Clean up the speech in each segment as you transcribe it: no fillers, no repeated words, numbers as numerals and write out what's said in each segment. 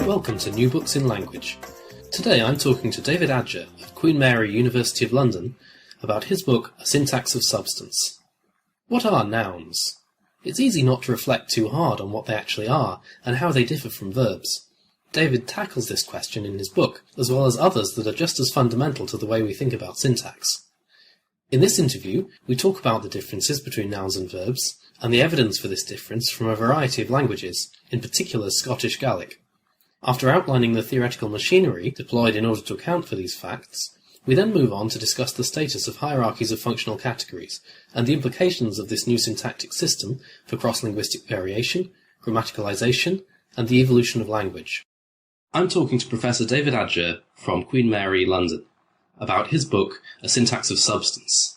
Welcome to New Books in Language. Today I'm talking to David Adger of Queen Mary, University of London, about his book, A Syntax of Substance. What are nouns? It's easy not to reflect too hard on what they actually are and how they differ from verbs. David tackles this question in his book, as well as others that are just as fundamental to the way we think about syntax. In this interview, we talk about the differences between nouns and verbs, and the evidence for this difference from a variety of languages, in particular Scottish Gaelic. After outlining the theoretical machinery deployed in order to account for these facts, we then move on to discuss the status of hierarchies of functional categories and the implications of this new syntactic system for cross-linguistic variation, grammaticalization, and the evolution of language. I'm talking to Professor David Adger from Queen Mary, London, about his book, A Syntax of Substance.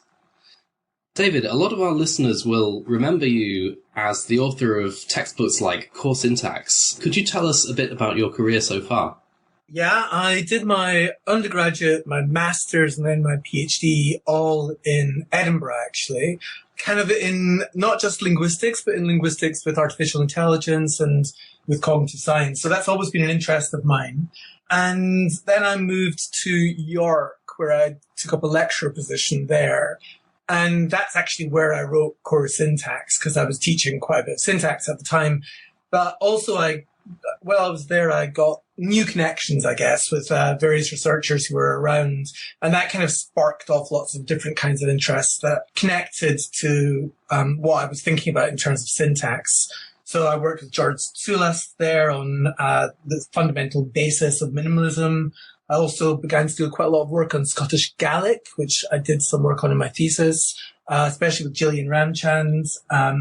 David, a lot of our listeners will remember you as the author of textbooks like Core Syntax. Could you tell us a bit about your career so far? Yeah, I did my undergraduate, my master's, and then my PhD all in Edinburgh, actually. Kind of in not just linguistics, but in linguistics with artificial intelligence and with cognitive science. So that's always been an interest of mine. And then I moved to York, where I took up a lecturer position there. And that's actually where I wrote Core Syntax, because I was teaching quite a bit of syntax at the time. But also, while I was there, I got new connections, I guess, with various researchers who were around. And that kind of sparked off lots of different kinds of interests that connected to what I was thinking about in terms of syntax. So I worked with George Soulas there on the fundamental basis of minimalism. I also began to do quite a lot of work on Scottish Gaelic, which I did some work on in my thesis, especially with Gillian Ramchand,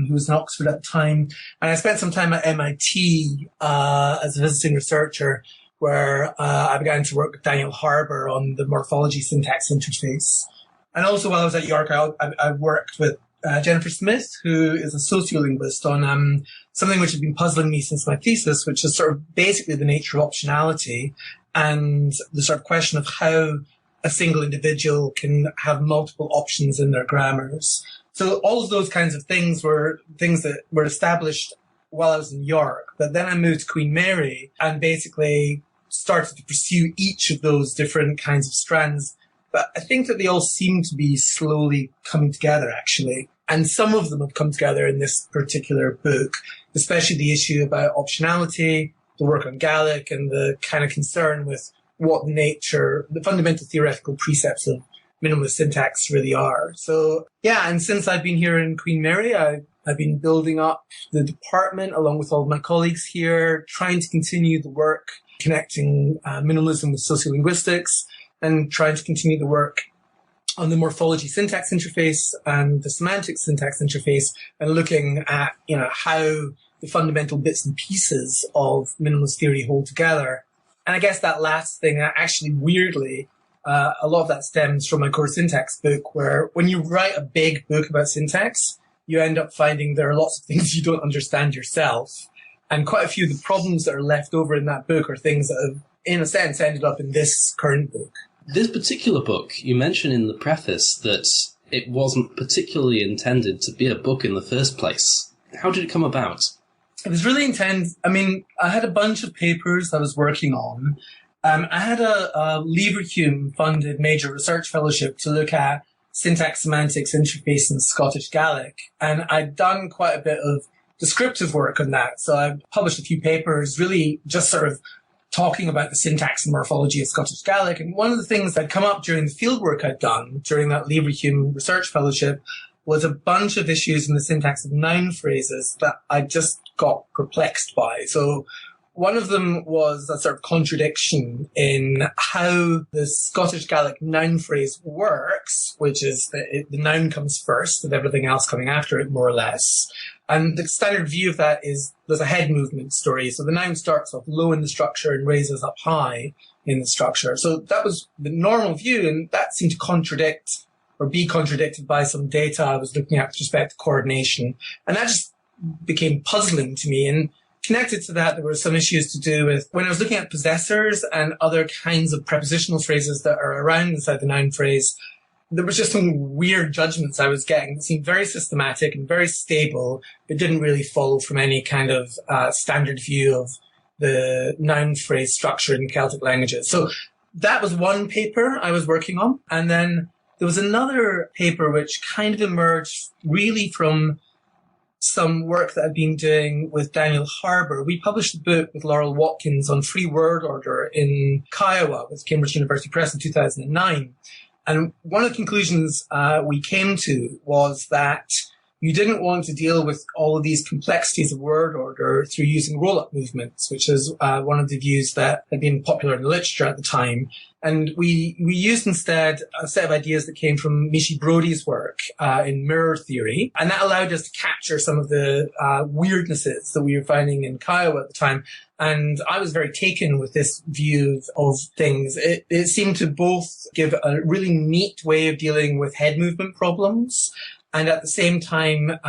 who was in Oxford at the time. And I spent some time at MIT as a visiting researcher, where I began to work with Daniel Harbour on the morphology syntax interface. And also while I was at York, I worked with Jennifer Smith, who is a sociolinguist, on something which has been puzzling me since my thesis, which is sort of basically the nature of optionality and the sort of question of how a single individual can have multiple options in their grammars. So all of those kinds of things were things that were established while I was in York. But then I moved to Queen Mary and basically started to pursue each of those different kinds of strands. But I think that they all seem to be slowly coming together, actually. And some of them have come together in this particular book, especially the issue about optionality, the work on Gaelic, and the kind of concern with what the fundamental theoretical precepts of minimalist syntax really are. So, yeah, and since I've been here in Queen Mary, I've been building up the department along with all of my colleagues here, trying to continue the work connecting minimalism with sociolinguistics, and trying to continue the work on the morphology syntax interface and the semantic syntax interface, and looking at, how the fundamental bits and pieces of minimalist theory hold together. And I guess that last thing, actually, weirdly, a lot of that stems from my Core Syntax book, where when you write a big book about syntax, you end up finding there are lots of things you don't understand yourself. And quite a few of the problems that are left over in that book are things that have, in a sense, ended up in this current book. This particular book, you mention in the preface that it wasn't particularly intended to be a book in the first place. How did it come about? It was really intense. I mean, I had a bunch of papers I was working on. I had a Leverhulme-funded major research fellowship to look at syntax semantics interface in Scottish Gaelic. And I'd done quite a bit of descriptive work on that. So I published a few papers, really just sort of talking about the syntax and morphology of Scottish Gaelic. And one of the things that come up during the fieldwork I'd done during that Leverhulme research fellowship was a bunch of issues in the syntax of noun phrases that I just got perplexed by. So one of them was a sort of contradiction in how the Scottish Gaelic noun phrase works, which is that the noun comes first and everything else coming after it, more or less. And the standard view of that is there's a head movement story. So the noun starts off low in the structure and raises up high in the structure. So that was the normal view, and that seemed to contradict or be contradicted by some data I was looking at with respect to coordination. And that just became puzzling to me. And connected to that, there were some issues to do with when I was looking at possessors and other kinds of prepositional phrases that are around inside the noun phrase. there was just some weird judgments I was getting that seemed very systematic and very stable, but didn't really follow from any kind of standard view of the noun phrase structure in Celtic languages. So that was one paper I was working on. And then there was another paper which kind of emerged really from some work that I've been doing with Daniel Harbour. We published a book with Laurel Watkins on free word order in Kiowa with Cambridge University Press in 2009. And one of the conclusions we came to was that you didn't want to deal with all of these complexities of word order through using roll-up movements, which is one of the views that had been popular in the literature at the time. And we used instead a set of ideas that came from Mishi Brody's work in mirror theory. And that allowed us to capture some of the weirdnesses that we were finding in Kiowa at the time. And I was very taken with this view of things. It seemed to both give a really neat way of dealing with head movement problems, and at the same time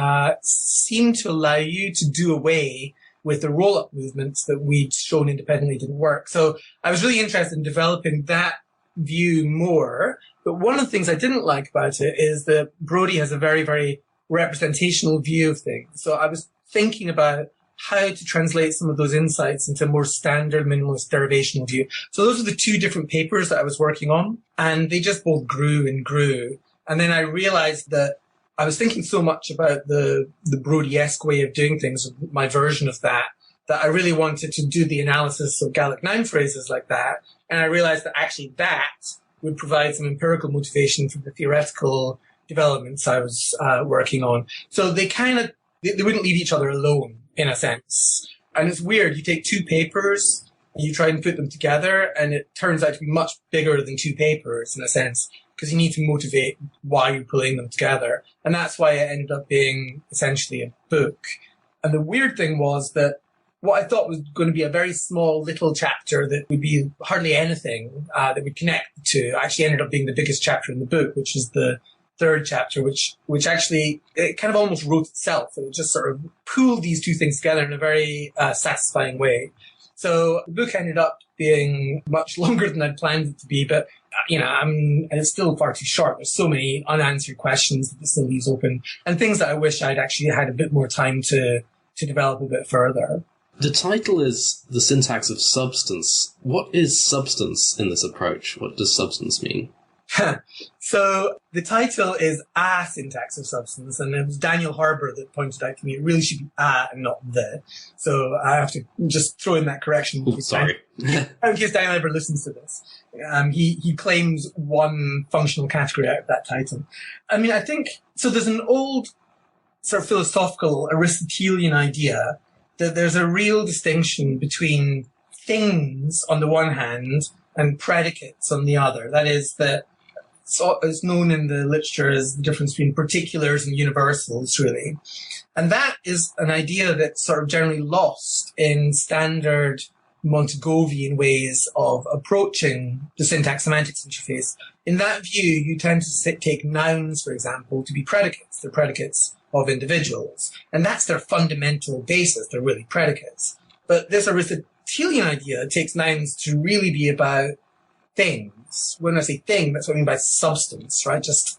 seemed to allow you to do away with the roll-up movements that we'd shown independently didn't work. So I was really interested in developing that view more. But one of the things I didn't like about it is that Brody has a very, very representational view of things. So I was thinking about how to translate some of those insights into a more standard minimalist derivational view. So those are the two different papers that I was working on, and they just both grew and grew. And then I realized that I was thinking so much about the Brody-esque way of doing things, my version of that I really wanted to do the analysis of Gaelic noun phrases like that. And I realized that actually that would provide some empirical motivation for the theoretical developments I was working on. So they wouldn't leave each other alone, in a sense. And it's weird. You take two papers and you try and put them together, and it turns out to be much bigger than two papers, in a sense, because you need to motivate why you're pulling them together. And that's why it ended up being essentially a book. And the weird thing was that what I thought was going to be a very small little chapter that would be hardly anything that would connect the two actually ended up being the biggest chapter in the book, which is the third chapter, which actually it kind of almost wrote itself. It just sort of pooled these two things together in a very satisfying way. So the book ended up being much longer than I'd planned it to be, but and it's still far too short. There's so many unanswered questions that it still leaves open, and things that I wish I'd actually had a bit more time to develop a bit further. The title is The Syntax of Substance. What is substance in this approach? What does substance mean? So the title is A Syntax of Substance, and it was Daniel Harbour that pointed out to me it really should be A and not the. So I have to just throw in that correction. Ooh, sorry. In case Daniel ever listens to this. He claims one functional category out of that title. I mean, I think, so there's an old sort of philosophical Aristotelian idea that there's a real distinction between things on the one hand and predicates on the other. That is, that it's known in the literature as the difference between particulars and universals, really. And that is an idea that's sort of generally lost in standard Montegovian ways of approaching the syntax-semantics interface. In that view, you tend to take nouns, for example, to be predicates. They're predicates of individuals. And that's their fundamental basis. They're really predicates. But this Aristotelian idea takes nouns to really be about things. When I say thing, that's what I mean by substance, right? Just,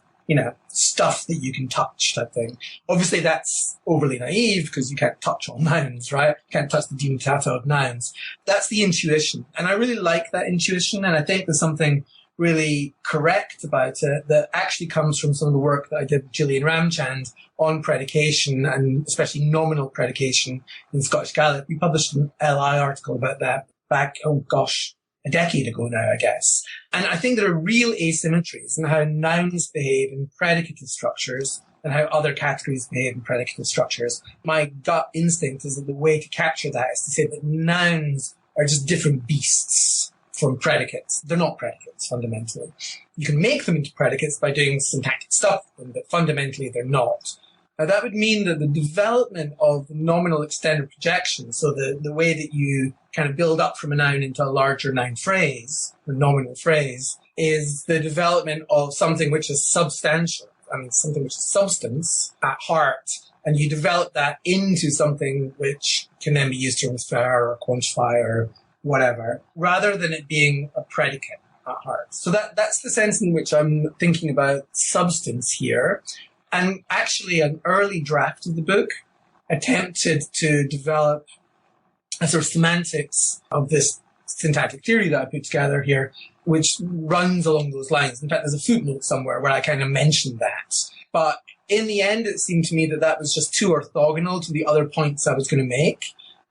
stuff that you can touch type thing. Obviously, that's overly naive because you can't touch all nouns, right? You can't touch the denotator of nouns. That's the intuition. And I really like that intuition. And I think there's something really correct about it that actually comes from some of the work that I did with Gillian Ramchand on predication, and especially nominal predication in Scottish Gaelic. We published an LI article about that back, a decade ago now, I guess. And I think there are real asymmetries in how nouns behave in predicative structures and how other categories behave in predicative structures. My gut instinct is that the way to capture that is to say that nouns are just different beasts from predicates. They're not predicates, fundamentally. You can make them into predicates by doing syntactic stuff with them, but fundamentally they're not. Now, that would mean that the development of nominal extended projection, so the way that you kind of build up from a noun into a larger noun phrase, or nominal phrase, is the development of something which is substantial. I mean, something which is substance at heart, and you develop that into something which can then be used to infer or quantify or whatever, rather than it being a predicate. at heart. So that's the sense in which I'm thinking about substance here. And actually, an early draft of the book attempted to develop a sort of semantics of this syntactic theory that I put together here, which runs along those lines. In fact, there's a footnote somewhere where I kind of mentioned that. But in the end, it seemed to me that that was just too orthogonal to the other points I was going to make.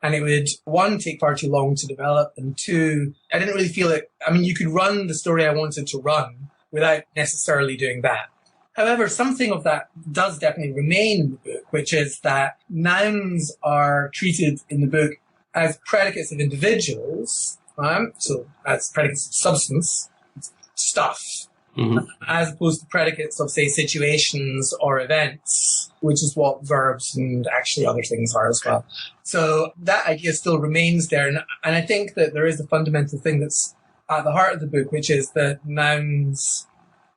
And it would, one, take far too long to develop, and two, I didn't really feel it. I mean, you could run the story I wanted to run without necessarily doing that. However, something of that does definitely remain in the book, which is that nouns are treated in the book as predicates of individuals, right? So as predicates of substance, stuff, as opposed to predicates of, say, situations or events, which is what verbs and actually other things are as well. So that idea still remains there. And I think that there is a fundamental thing that's at the heart of the book, which is that nouns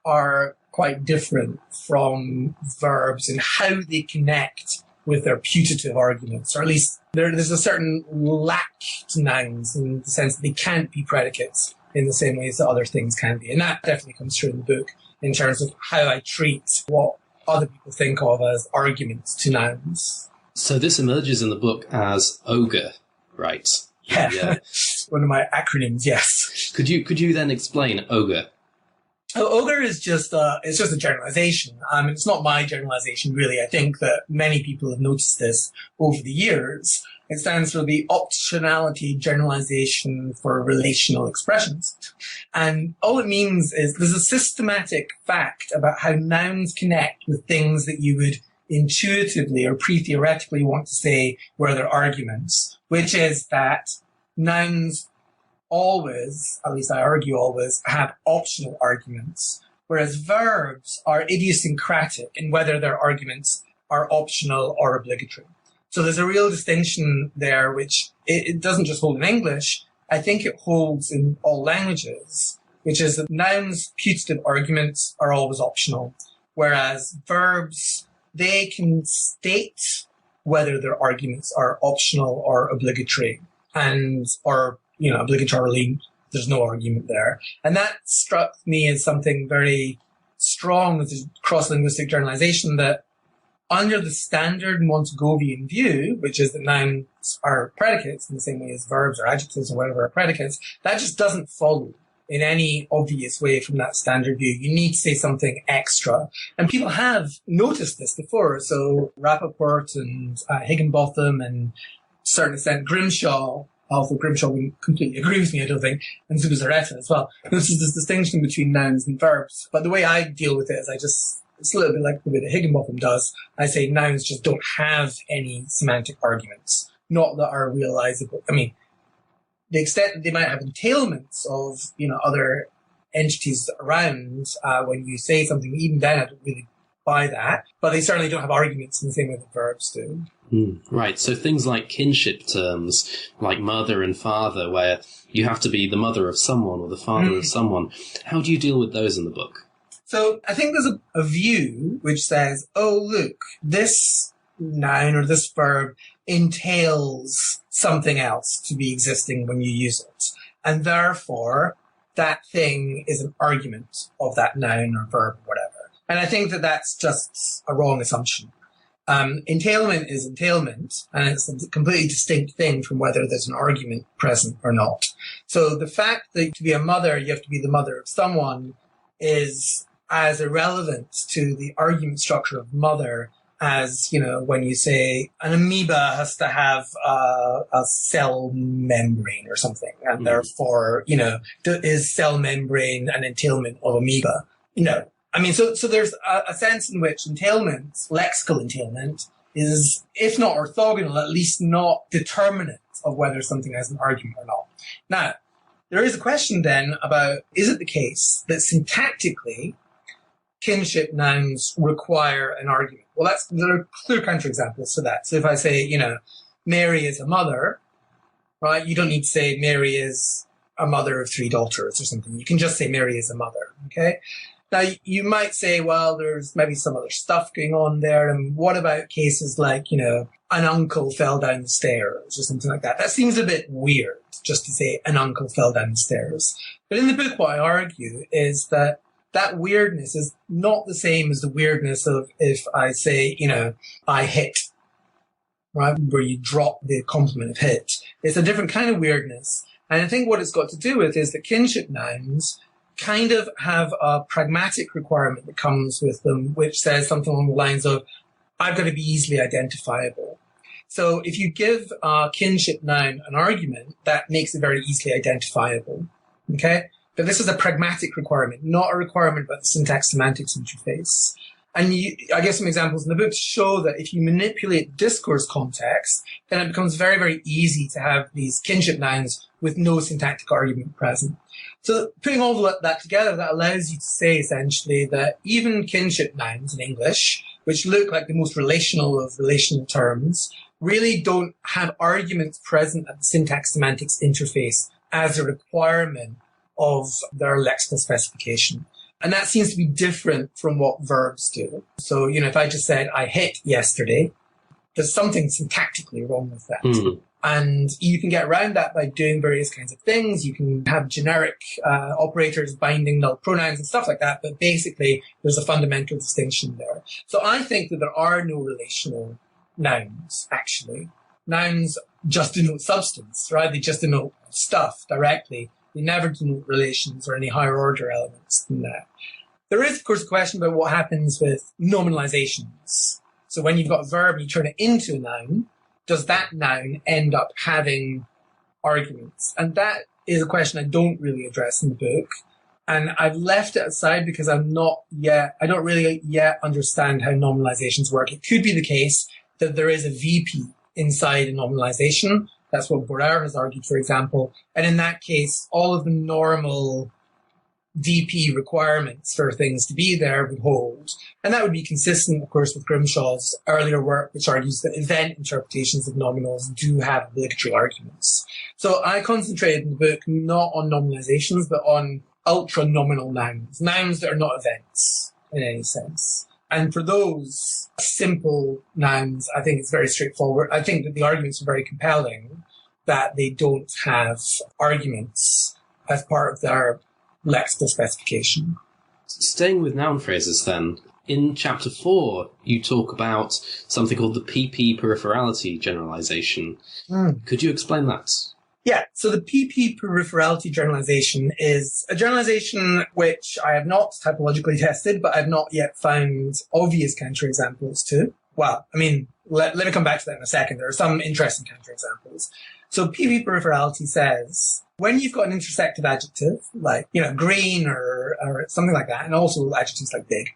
are quite different from verbs in how they connect with their putative arguments, or at least there's a certain lack to nouns in the sense that they can't be predicates in the same ways that other things can be. And that definitely comes through in the book in terms of how I treat what other people think of as arguments to nouns. So this emerges in the book as OGRE, right? Yeah. One of my acronyms, yes. Could you then explain OGRE? OGRE is just a generalization. It's not my generalization, really. I think that many people have noticed this over the years. It stands for the Optionality Generalization for Relational Expressions. And all it means is there's a systematic fact about how nouns connect with things that you would intuitively or pre-theoretically want to say were their arguments, which is that nouns always, at least I argue always, have optional arguments, whereas verbs are idiosyncratic in whether their arguments are optional or obligatory. So there's a real distinction there, which it doesn't just hold in English. I think it holds in all languages, which is that nouns' putative arguments are always optional, whereas verbs, they can state whether their arguments are optional or obligatory, or obligatorily, there's no argument there. And that struck me as something very strong as a cross-linguistic generalization, that under the standard Montagovian view, which is that nouns are predicates in the same way as verbs or adjectives or whatever are predicates, that just doesn't follow in any obvious way from that standard view. You need to say something extra. And people have noticed this before. So Rappaport and Higginbotham and, to a certain extent, Grimshaw, although Grimshaw wouldn't completely agree with me, I don't think, and Zubizarreta as well. This is this distinction between nouns and verbs. But the way I deal with it is it's a little bit like the way that Higginbotham does. I say nouns just don't have any semantic arguments, not that are realizable. I mean, the extent that they might have entailments of, other entities around when you say something, even then I don't really buy that. But they certainly don't have arguments in the same way that verbs do. Right, so things like kinship terms, like mother and father, where you have to be the mother of someone or the father of someone. How do you deal with those in the book? So I think there's a view which says, oh, look, this noun or this verb entails something else to be existing when you use it. And therefore, that thing is an argument of that noun or verb or whatever. And I think that that's just a wrong assumption. Entailment is entailment, and it's a completely distinct thing from whether there's an argument present or not. So the fact that to be a mother, you have to be the mother of someone is as irrelevant to the argument structure of mother as, when you say an amoeba has to have a cell membrane or something, and therefore, is cell membrane an entailment of amoeba? I mean, so there's a sense in which entailment, lexical entailment, is, if not orthogonal, at least not determinate of whether something has an argument or not. Now, there is a question then about, is it the case that syntactically kinship nouns require an argument? Well, there are clear counterexamples to that. So if I say, Mary is a mother, right, you don't need to say Mary is a mother of 3 daughters or something. You can just say Mary is a mother, okay? Now, you might say, well, there's maybe some other stuff going on there. And what about cases like, an uncle fell down the stairs or something like that? That seems a bit weird, just to say an uncle fell down the stairs. But in the book, what I argue is that weirdness is not the same as the weirdness of if I say, I hit, right? Where you drop the complement of hit. It's a different kind of weirdness. And I think what it's got to do with is that kinship nouns kind of have a pragmatic requirement that comes with them, which says something along the lines of, I've got to be easily identifiable. So if you give a kinship noun an argument, that makes it very easily identifiable. Okay? But this is a pragmatic requirement, not a requirement about the syntax-semantics interface. And I give some examples in the book to show that if you manipulate discourse context, then it becomes very, very easy to have these kinship nouns with no syntactic argument present. So putting all that together, that allows you to say essentially that even kinship nouns in English, which look like the most relational of relational terms, really don't have arguments present at the syntax-semantics interface as a requirement of their lexical specification. And that seems to be different from what verbs do. So, if I just said, I hit yesterday, there's something syntactically wrong with that. Mm. And you can get around that by doing various kinds of things. You can have generic operators binding null pronouns and stuff like that. But basically, there's a fundamental distinction there. So I think that there are no relational nouns, actually. Nouns just denote substance, right? They just denote stuff directly. They never denote relations or any higher order elements than that. There is, of course, a question about what happens with nominalizations. So when you've got a verb and you turn it into a noun, does that noun end up having arguments? And that is a question I don't really address in the book. And I've left it aside because I don't really yet understand how nominalizations work. It could be the case that there is a VP inside a nominalization. That's what OGRE has argued, for example. And in that case, all of the normal DP requirements for things to be there would hold. And that would be consistent, of course, with Grimshaw's earlier work, which argues that event interpretations of nominals do have obligatory arguments. So I concentrated in the book not on nominalizations, but on ultra-nominal nouns, nouns that are not events in any sense. And for those simple nouns, I think it's very straightforward. I think that the arguments are very compelling that they don't have arguments as part of their lexical specification. Staying with noun phrases then, in chapter 4, you talk about something called the PP Peripherality Generalization. Could you explain that? Yeah, so the PP Peripherality Generalization is a generalization which I have not typologically tested, but I've not yet found obvious counterexamples to. Well, let me come back to that in a second. There are some interesting counterexamples. So PP Peripherality says, when you've got an intersective adjective, like, green or something like that, and also adjectives like big,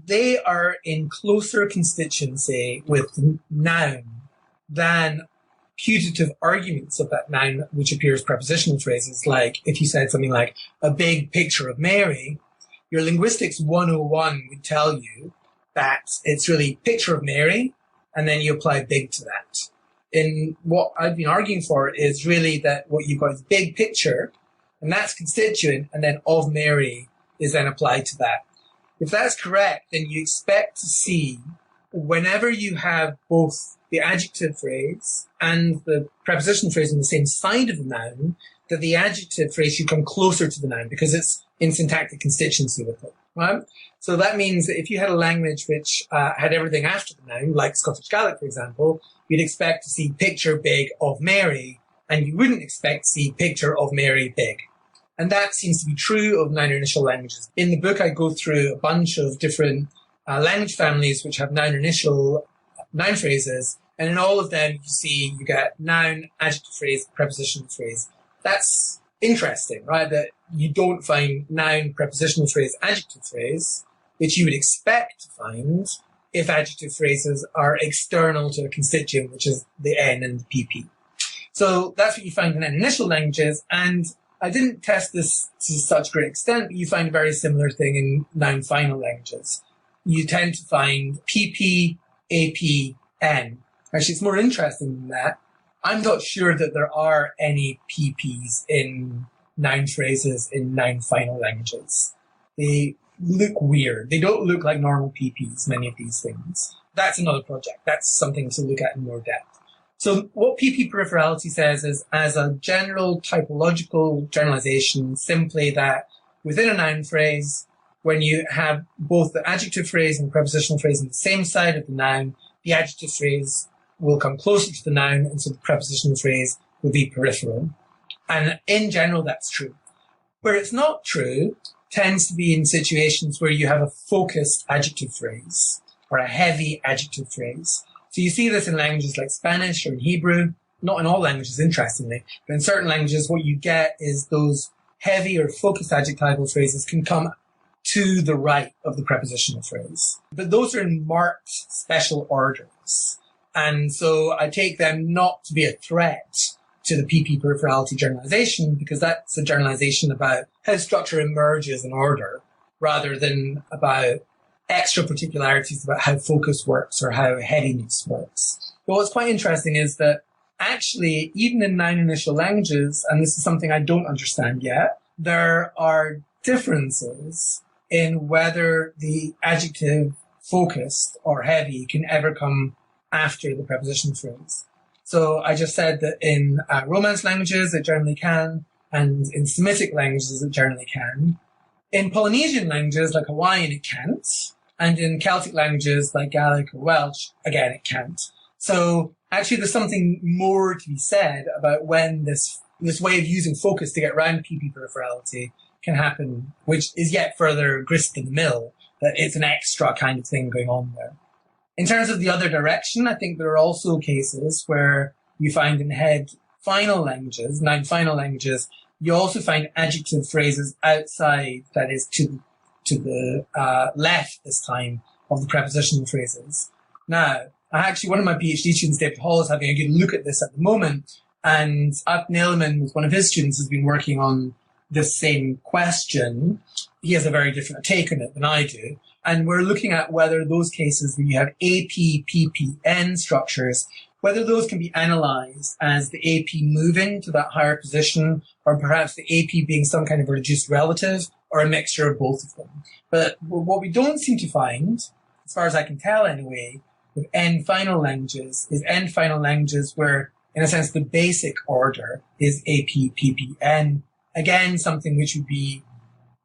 they are in closer constituency with the noun than putative arguments of that noun, which appears prepositional phrases. Like if you said something like a big picture of Mary, your linguistics 101 would tell you that it's really picture of Mary, and then you apply big to that. In what I've been arguing for is really that what you've got is big picture, and that's constituent, and then of Mary is then applied to that. If that's correct, then you expect to see whenever you have both the adjective phrase and the prepositional phrase on the same side of the noun, that the adjective phrase should come closer to the noun because it's in syntactic constituency with it, right? So that means that if you had a language which had everything after the noun, like Scottish Gaelic, for example, you'd expect to see picture big of Mary, and you wouldn't expect to see picture of Mary big. And that seems to be true of noun initial languages. In the book, I go through a bunch of different language families which have noun initial noun phrases, and in all of them, you get noun, adjective phrase, prepositional phrase. That's interesting, right? That you don't find noun, prepositional phrase, adjective phrase, which you would expect to find if adjective phrases are external to a constituent, which is the N and the PP. So that's what you find in noun initial languages, and I didn't test this to such great extent, but you find a very similar thing in noun final languages. You tend to find PP, AP, N. Actually, it's more interesting than that. I'm not sure that there are any PPs in noun phrases in noun final languages. they look weird. They don't look like normal PPs, many of these things. That's another project. That's something to look at in more depth. So what PP peripherality says is, as a general typological generalization, simply that within a noun phrase, when you have both the adjective phrase and the prepositional phrase on the same side of the noun, the adjective phrase will come closer to the noun, and so the prepositional phrase will be peripheral. And in general, that's true. Where it's not true tends to be in situations where you have a focused adjective phrase or a heavy adjective phrase. So you see this in languages like Spanish or in Hebrew, not in all languages, interestingly, but in certain languages, what you get is those heavy or focused adjectival phrases can come to the right of the prepositional phrase. But those are in marked special orders. And so I take them not to be a threat to the PP peripherality generalization, because that's a generalization about how structure emerges in order, rather than about extra particularities about how focus works or how headiness works. But what's quite interesting is that actually, even in noun initial languages, and this is something I don't understand yet, there are differences in whether the adjective focused or heavy can ever come after the prepositional phrase. So I just said that in Romance languages it generally can, and in Semitic languages it generally can. In Polynesian languages like Hawaiian it can't, and in Celtic languages like Gaelic or Welsh, again it can't. So actually there's something more to be said about when this way of using focus to get around PP peripherality can happen, which is yet further grist in the mill, that it's an extra kind of thing going on there. In terms of the other direction, I think there are also cases where you find in head final languages, noun final languages, you also find adjective phrases outside, that is to the left this time, of the prepositional phrases. Now, one of my PhD students, David Hall, is having a good look at this at the moment, and Up Neleman, with one of his students, has been working on this same question. He has a very different take on it than I do. And we're looking at whether those cases where you have AP, PP, N structures, whether those can be analyzed as the AP moving to that higher position, or perhaps the AP being some kind of a reduced relative, or a mixture of both of them. But what we don't seem to find, as far as I can tell anyway, with N final languages, is N final languages where, in a sense, the basic order is AP, PP, N. Again, something which would be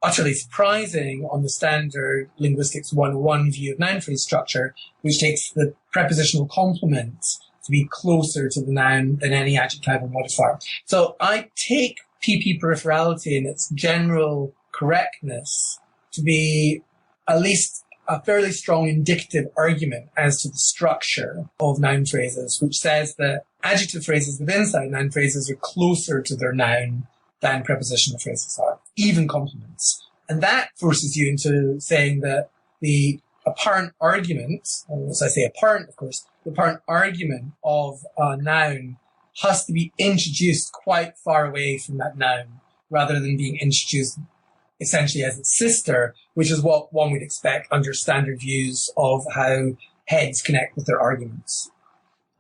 utterly surprising on the standard linguistics 101 view of noun phrase structure, which takes the prepositional complement to be closer to the noun than any adjectival modifier. So I take PP peripherality and its general correctness to be at least a fairly strong indicative argument as to the structure of noun phrases, which says that adjective phrases with inside noun phrases are closer to their noun than prepositional phrases are, even complements. And that forces you into saying that the apparent argument, and as I say apparent, of course, the apparent argument of a noun has to be introduced quite far away from that noun, rather than being introduced essentially as its sister, which is what one would expect under standard views of how heads connect with their arguments.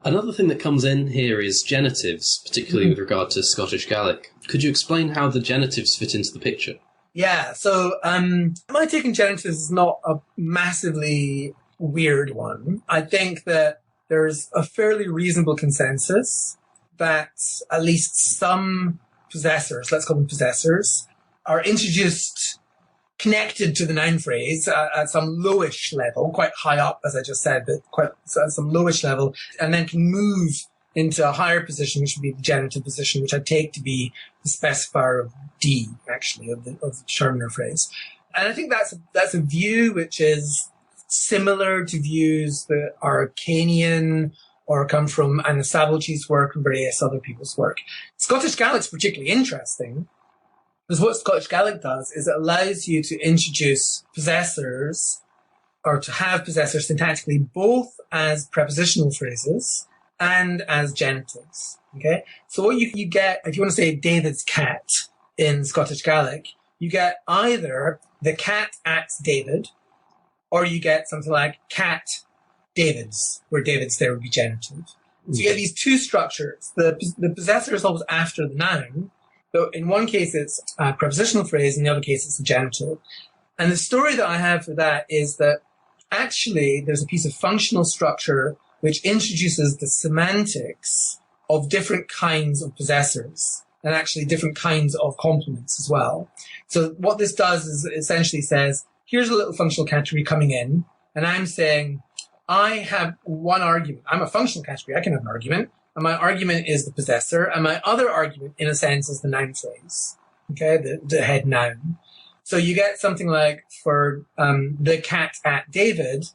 Another thing that comes in here is genitives, particularly with regard to Scottish Gaelic. Could you explain how the genitives fit into the picture? Yeah, so my take on genitives is not a massively weird one. I think that there's a fairly reasonable consensus that at least some possessors, let's call them possessors, are introduced connected to the noun phrase at some lowish level, quite high up, as I just said, but quite at some lowish level, and then can move into a higher position, which would be the genitive position, which I take to be the specifier of D, actually, of the Sherman phrase. And I think that's a view which is similar to views that are Arcanian or come from Anna Sabolchi's work and various other people's work. Scottish Gaelic's particularly interesting, because what Scottish Gaelic does is it allows you to introduce possessors, or to have possessors syntactically, both as prepositional phrases and as genitives. Okay? So what you get, if you want to say David's cat in Scottish Gaelic, you get either the cat at David, or you get something like cat David's, where David's there would be genitive. So you get these two structures. The possessor is always after the noun. So in one case, it's a prepositional phrase. In the other case, it's a genitive. And the story that I have for that is that actually there's a piece of functional structure which introduces the semantics of different kinds of possessors and actually different kinds of complements as well. So what this does is it essentially says, here's a little functional category coming in, and I'm saying, I have one argument. I'm a functional category. I can have an argument. And my argument is the possessor. And my other argument, in a sense, is the noun phrase. Okay, the head noun. So you get something like, for the cat at David,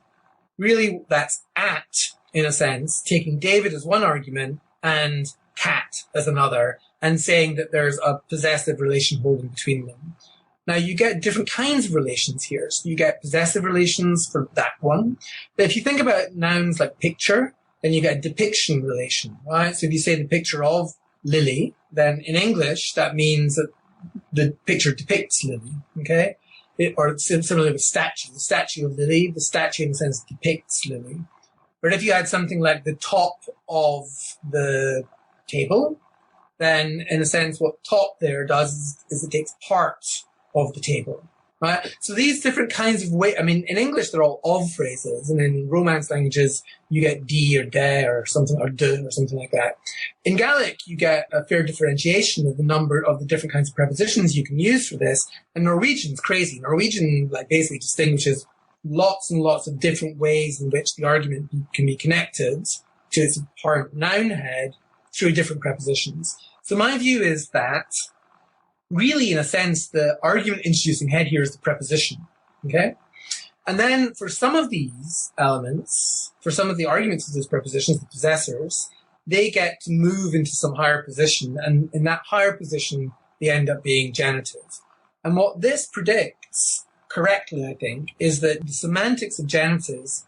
really that's at, in a sense, taking David as one argument and cat as another, and saying that there's a possessive relation holding between them. Now, you get different kinds of relations here. So you get possessive relations for that one. But if you think about nouns like picture, then you get a depiction relation, right? So if you say the picture of Lily, then in English, that means that the picture depicts Lily, okay? Or similarly with statue. The statue of Lily, the statue in a sense depicts Lily. But if you had something like the top of the table, then in a sense what top there does is it takes part of the table, right? So these different kinds of way, I mean, in English, they're all of phrases, and in Romance languages, you get de or de or something, or de or something like that. In Gaelic, you get a fair differentiation of the number of the different kinds of prepositions you can use for this, and Norwegian's crazy. Norwegian, like, basically distinguishes lots and lots of different ways in which the argument can be connected to its apparent noun head through different prepositions. So my view is that really, in a sense, the argument introducing head here is the preposition, okay? And then for some of these elements, for some of the arguments of those prepositions, the possessors, they get to move into some higher position, and in that higher position, they end up being genitive. And what this predicts correctly, I think, is that the semantics of genitives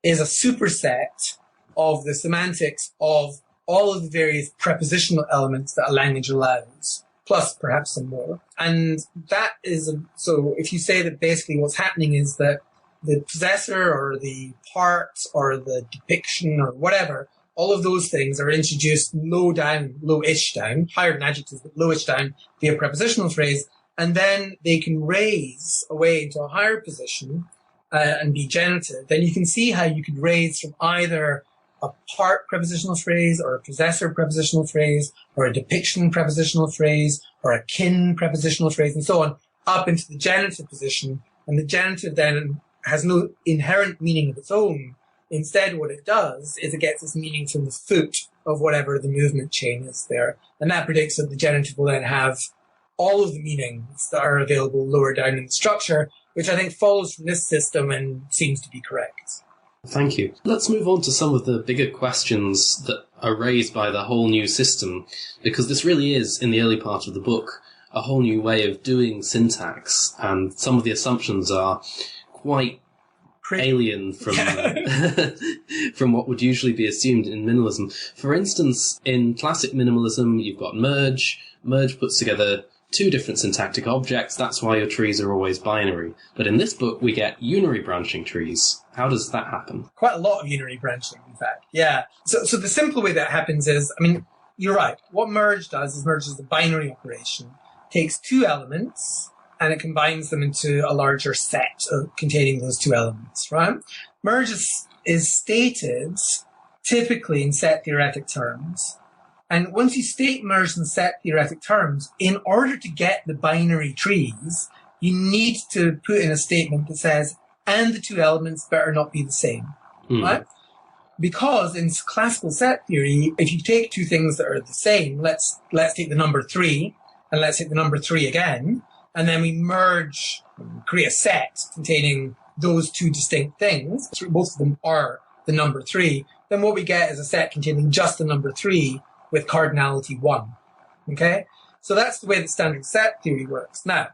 is a superset of the semantics of all of the various prepositional elements that a language allows, plus perhaps some more. And that is, so if you say that basically what's happening is that the possessor or the part or the depiction or whatever, all of those things are introduced low down, low-ish down, higher than adjectives, but low-ish down via prepositional phrase, and then they can raise away into a higher position and be genitive. Then you can see how you could raise from either a part prepositional phrase or a possessor prepositional phrase or a depiction prepositional phrase or a kin prepositional phrase and so on up into the genitive position. And the genitive then has no inherent meaning of its own. Instead, what it does is it gets its meaning from the foot of whatever the movement chain is there. And that predicts that the genitive will then have all of the meanings that are available lower down in the structure, which I think follows from this system and seems to be correct. Thank you. Let's move on to some of the bigger questions that are raised by the whole new system, because this really is, in the early part of the book, a whole new way of doing syntax, and some of the assumptions are quite alien from from what would usually be assumed in minimalism. For instance, in classic minimalism, you've got merge. Merge puts together two different syntactic objects. That's why your trees are always binary. But in this book, we get unary branching trees. How does that happen? Quite a lot of unary branching, in fact. Yeah. So the simple way that happens is, I mean, you're right. What merge does is merge is a binary operation. Takes two elements and it combines them into a larger set containing those two elements, right? Merge is stated typically in set theoretic terms. And once you state merge in set theoretic terms, in order to get the binary trees, you need to put in a statement that says, and the two elements better not be the same, right? Because in classical set theory, if you take two things that are the same, let's take the number 3, and let's take the number 3 again, and then we merge, create a set containing those two distinct things, both of them are the number 3, then what we get is a set containing just the number 3 with cardinality 1, okay? So that's the way that standard set theory works. Now,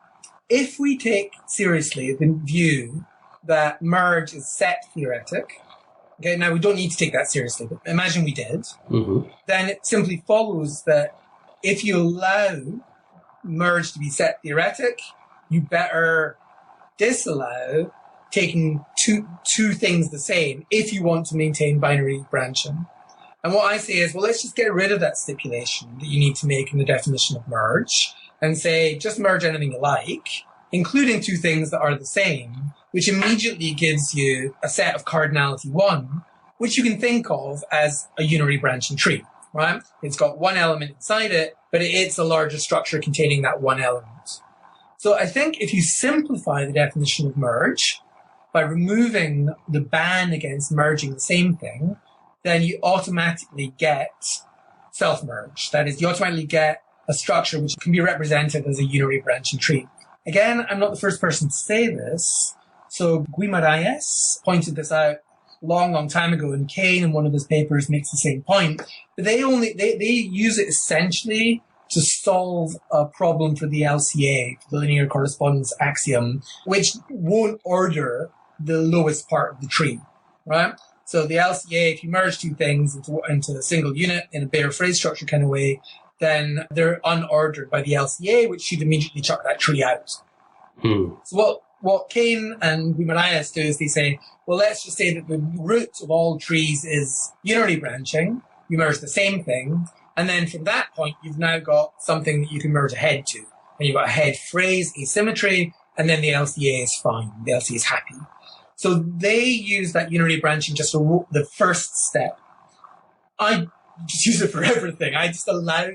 if we take seriously the view that merge is set theoretic, okay, now we don't need to take that seriously, but imagine we did, then it simply follows that if you allow merge to be set theoretic, you better disallow taking two things the same if you want to maintain binary branching. And what I say is, well, let's just get rid of that stipulation that you need to make in the definition of merge and say, just merge anything you like including two things that are the same, which immediately gives you a set of cardinality 1, which you can think of as a unary branching tree, right? It's got one element inside it, but it's a larger structure containing that one element. So I think if you simplify the definition of merge by removing the ban against merging the same thing, then you automatically get self-merge. That is, you automatically get a structure which can be represented as a unary branching tree. Again, I'm not the first person to say this. So Guimaraes pointed this out long time ago, and Kane in one of his papers makes the same point. But they use it essentially to solve a problem for the LCA, the linear correspondence axiom, which won't order the lowest part of the tree, right? So the LCA, if you merge two things into a single unit in a bare phrase structure kind of way, then they're unordered by the LCA, which should immediately chuck that tree out. So what Kane and Guimaraes do is they say, well, let's just say that the root of all trees is unary branching. You merge the same thing. And then from that point, you've now got something that you can merge a head to. And you've got a head phrase asymmetry, and then the LCA is fine. The LCA is happy. So they use that unary branching just for the first step. I just use it for everything. I just allow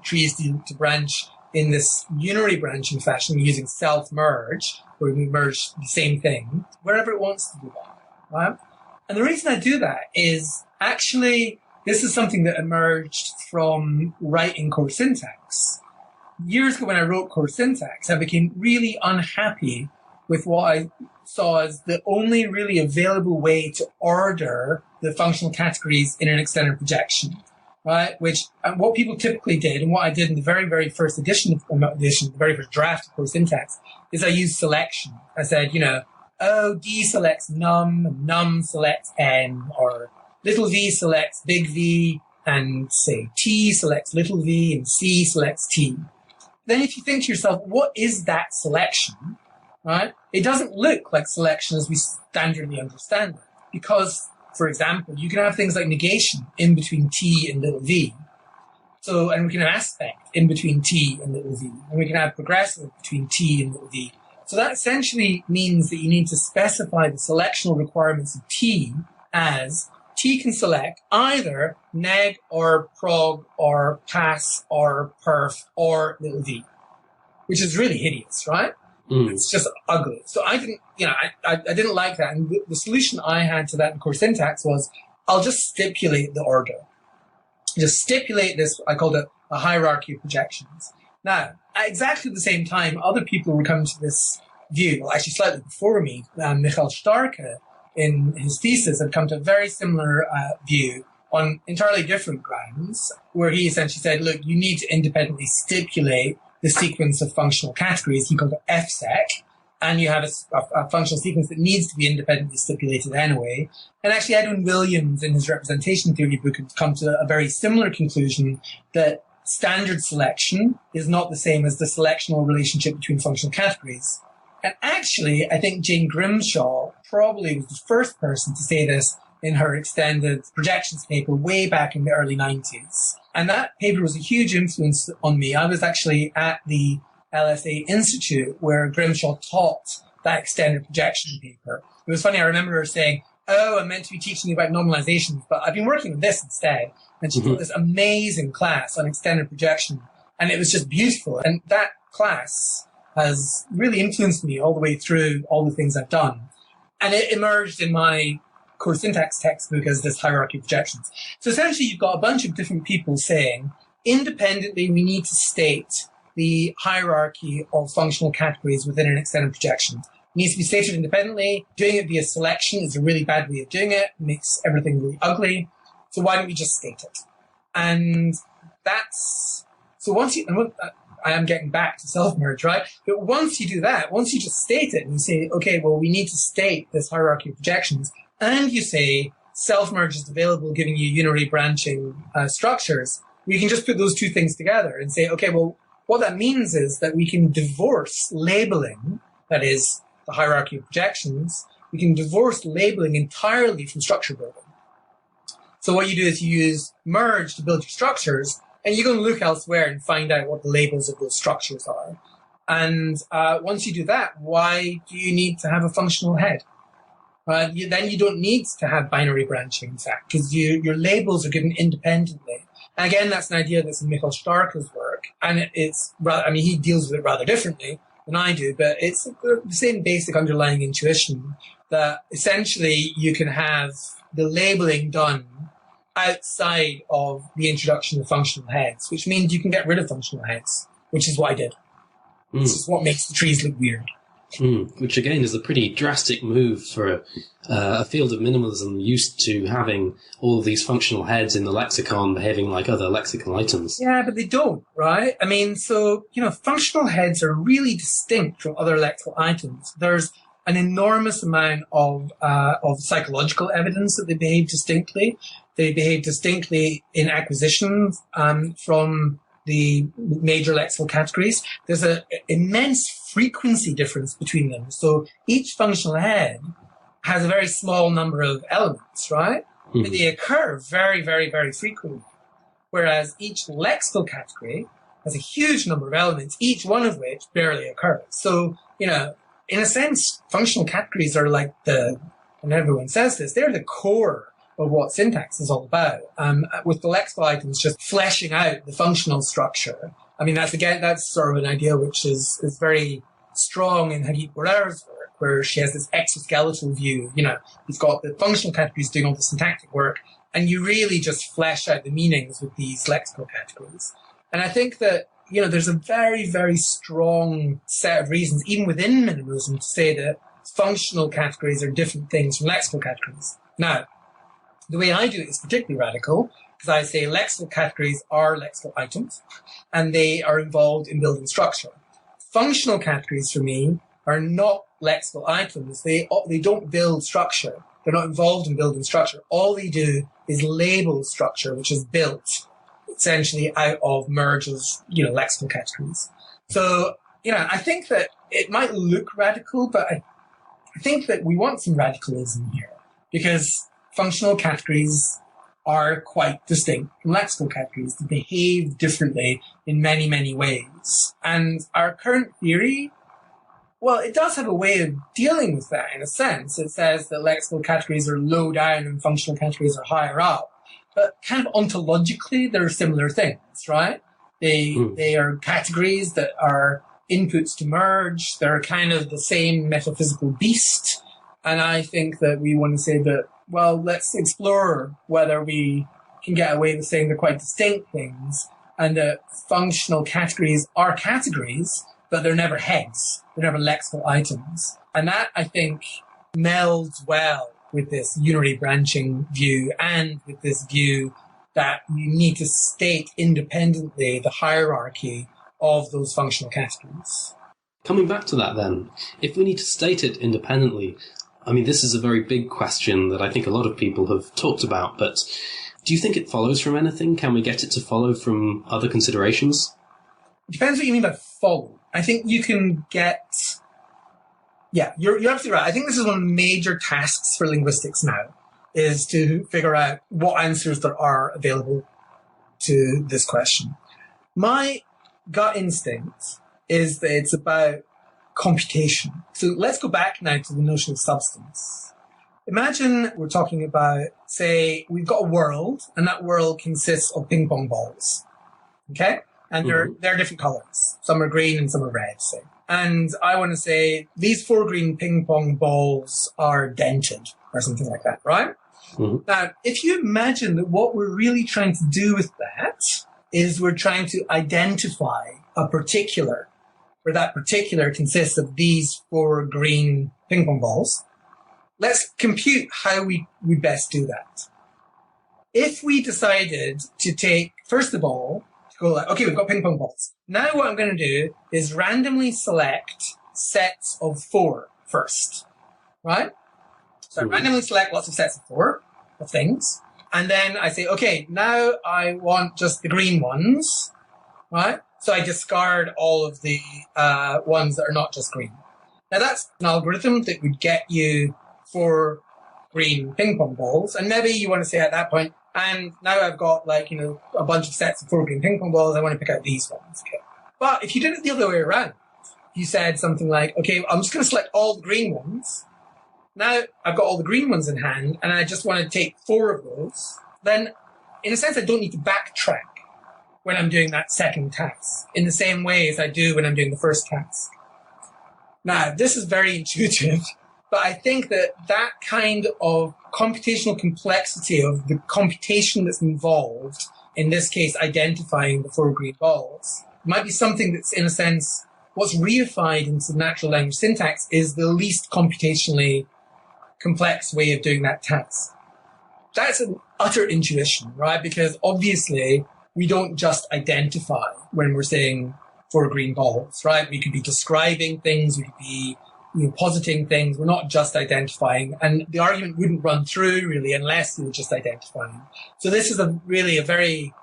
trees to branch in this unary branching fashion using self-merge, where we merge the same thing, wherever it wants to do that, right? And the reason I do that is actually this is something that emerged from writing core syntax. Years ago when I wrote core syntax, I became really unhappy with what I saw as the only really available way to order the functional categories in an extended projection, right? Which, and what people typically did, and what I did in the very, very first edition, the very first draft of core syntax, is I used selection. I said, D selects num, and num selects n, or little v selects big V, and say T selects little v, and C selects T. Then if you think to yourself, what is that selection, right? It doesn't look like selection as we standardly understand it. Because, for example, you can have things like negation in between T and little v. So, and we can have aspect in between T and little v. And we can have progressive between T and little v. So that essentially means that you need to specify the selectional requirements of T as T can select either neg or prog or pass or perf or little v, which is really hideous, right? It's just ugly. So I didn't, I didn't like that. And the solution I had to that in core syntax was I'll just stipulate the order. Just stipulate this, I called it a hierarchy of projections. Now, at exactly the same time, other people were coming to this view, well, actually slightly before me, Michael Starke, in his thesis, had come to a very similar view on entirely different grounds, where he essentially said, look, you need to independently stipulate the sequence of functional categories. He called it FSEC, and you have a functional sequence that needs to be independently stipulated anyway. And actually, Edwin Williams, in his representation theory book, had come to a very similar conclusion that standard selection is not the same as the selectional relationship between functional categories. And actually, I think Jane Grimshaw probably was the first person to say this in her extended projections paper way back in the early 90s. And that paper was a huge influence on me. I was actually at the LSA Institute where Grimshaw taught that extended projection paper. It was funny, I remember her saying, oh, I'm meant to be teaching you about normalizations, but I've been working on this instead. And she taught this amazing class on extended projection. And it was just beautiful. And that class has really influenced me all the way through all the things I've done. And it emerged in my core syntax textbook as this hierarchy of projections. So essentially, you've got a bunch of different people saying, independently, we need to state the hierarchy of functional categories within an extended projection. It needs to be stated independently. Doing it via selection is a really bad way of doing it. It makes everything really ugly. So why don't we just state it? And that's, so once you, I am getting back to self-merge, right? But once you do that, once you just state it and you say, okay, well, we need to state this hierarchy of projections, and you say self-merge is available giving you unary branching structures, we can just put those two things together and say, okay, well, what that means is that we can divorce labeling, that is the hierarchy of projections, we can divorce labeling entirely from structure building. So what you do is you use merge to build your structures, and you go and look elsewhere and find out what the labels of those structures are. And once you do that, why do you need to have a functional head? Then you don't need to have binary branching, in fact, because your labels are given independently. And again, that's an idea that's in Michael Starker's work, and it's rather, I mean, he deals with it rather differently than I do, but it's the same basic underlying intuition that essentially you can have the labeling done outside of the introduction of functional heads, which means you can get rid of functional heads, which is what I did. This is what makes the trees look weird. Which again is a pretty drastic move for a field of minimalism used to having all of these functional heads in the lexicon behaving like other lexical items. Yeah, but they don't, right? I mean, so, functional heads are really distinct from other lexical items. There's an enormous amount of psychological evidence that they behave distinctly. They behave distinctly in acquisition from the major lexical categories. There's an immense frequency difference between them. So each functional head has a very small number of elements, right? But they occur very, very, very frequently. Whereas each lexical category has a huge number of elements, each one of which barely occurs. So, in a sense, functional categories are like and everyone says this, they're the core of what syntax is all about, with the lexical items just fleshing out the functional structure. I mean, that's sort of an idea which is very strong in Hagit Borer's work, where she has this exoskeletal view. You've got the functional categories doing all the syntactic work, and you really just flesh out the meanings with these lexical categories. And I think that, there's a very, very strong set of reasons, even within minimalism, to say that functional categories are different things from lexical categories. Now, the way I do it is particularly radical, because I say lexical categories are lexical items, and they are involved in building structure. Functional categories, for me, are not lexical items. They don't build structure. They're not involved in building structure. All they do is label structure, which is built essentially out of merges, lexical categories. So, I think that it might look radical, but I think that we want some radicalism here, because functional categories are quite distinct from lexical categories. They behave differently in many, many ways. And our current theory, well, it does have a way of dealing with that in a sense. It says that lexical categories are low down and functional categories are higher up. But kind of ontologically, they're similar things, right? They are categories that are inputs to merge. They're kind of the same metaphysical beast. And I think that we want to say that, well, let's explore whether we can get away with saying they're quite distinct things, and that functional categories are categories, but they're never heads. They're never lexical items. And that, I think, melds well with this unary branching view, and with this view that you need to state independently the hierarchy of those functional categories. Coming back to that then, if we need to state it independently, I mean, this is a very big question that I think a lot of people have talked about, but do you think it follows from anything? Can we get it to follow from other considerations? Depends what you mean by follow. I think you can get... Yeah, you're absolutely right. I think this is one of the major tasks for linguistics now, is to figure out what answers there are available to this question. My gut instinct is that it's about computation. So let's go back now to the notion of substance. Imagine we're talking about, say, we've got a world, and that world consists of ping pong balls. Okay? And they're different colors. Some are green and some are red, say. And I want to say these 4 green ping pong balls are dented or something like that, right? Now, if you imagine that what we're really trying to do with that is we're trying to identify a particular, where that particular consists of these 4 green ping pong balls, let's compute how we best do that. If we decided to take, first of all, go like, okay, we've got ping pong balls. Now what I'm going to do is randomly select sets of 4 first, right? So I randomly select lots of sets of 4 of things. And then I say, okay, now I want just the green ones, right? So I discard all of the ones that are not just green. Now that's an algorithm that would get you 4 green ping pong balls. And maybe you want to say at that point, and now I've got a bunch of sets of 4 green ping pong balls. I want to pick out these ones. Okay. But if you did it the other way around, you said something like, okay, I'm just going to select all the green ones. Now I've got all the green ones in hand and I just want to take 4 of those. Then, in a sense, I don't need to backtrack when I'm doing that second task in the same way as I do when I'm doing the first task. Now, this is very intuitive, but I think that that kind of computational complexity of the computation that's involved, in this case, identifying the 4 green balls, might be something that's, in a sense, what's reified into natural language syntax is the least computationally complex way of doing that task. That's an utter intuition, right? Because obviously we don't just identify when we're saying 4 green balls, right? We could be describing things, we could be positing things. We're not just identifying, and the argument wouldn't run through really unless we were just identifying. So this is really a very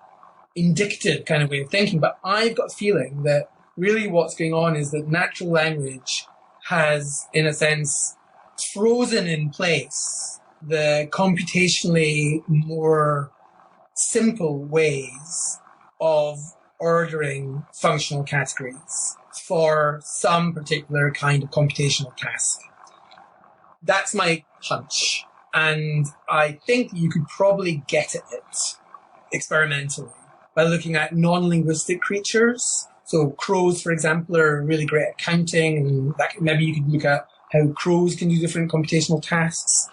indicative kind of way of thinking. But I've got a feeling that really what's going on is that natural language has, in a sense, frozen in place the computationally more simple ways of ordering functional categories for some particular kind of computational task. That's my hunch. And I think you could probably get at it experimentally by looking at non-linguistic creatures. So crows, for example, are really great at counting, and maybe you could look at how crows can do different computational tasks.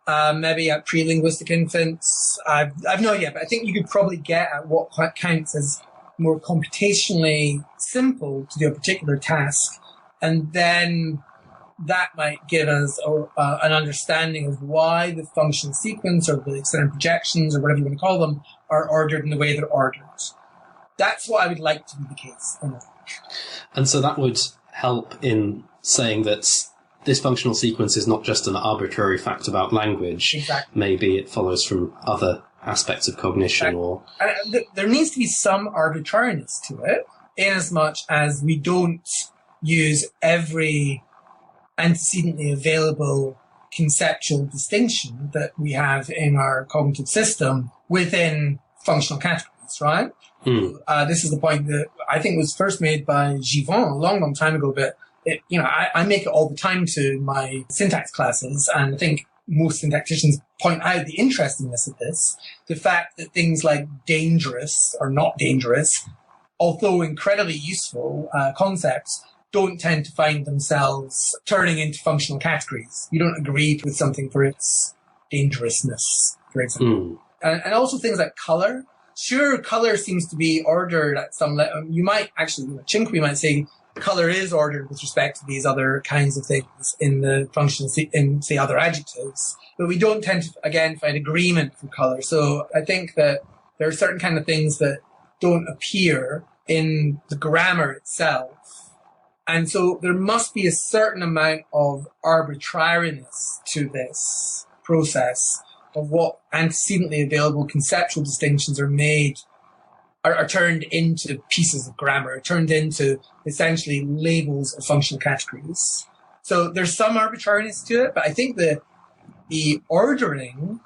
Maybe at pre-linguistic infants. I've no idea, but I think you could probably get at what counts as more computationally simple to do a particular task, and then that might give us an understanding of why the function sequence or the extended projections or whatever you want to call them are ordered in the way they're ordered. That's what I would like to be the case. And so that would help in saying that this functional sequence is not just an arbitrary fact about language. Exactly. Maybe it follows from other aspects of cognition or... There needs to be some arbitrariness to it, in as much as we don't use every antecedently available conceptual distinction that we have in our cognitive system within functional categories, right? This is the point that I think was first made by Givon a long, long time ago, but I make it all the time to my syntax classes, and I think most syntacticians point out the interestingness of this, the fact that things like dangerous or not dangerous, although incredibly useful concepts, don't tend to find themselves turning into functional categories. You don't agree with something for its dangerousness, for example. And also things like color. Sure, color seems to be ordered at some level. You might actually, Chinqui might say, color is ordered with respect to these other kinds of things in the function, in, say, other adjectives. But we don't tend to, again, find agreement for color. So I think that there are certain kind of things that don't appear in the grammar itself. And so there must be a certain amount of arbitrariness to this process of what antecedently available conceptual distinctions are made, are turned into pieces of grammar, are turned into essentially labels of functional categories. So there's some arbitrariness to it, but I think that the ordering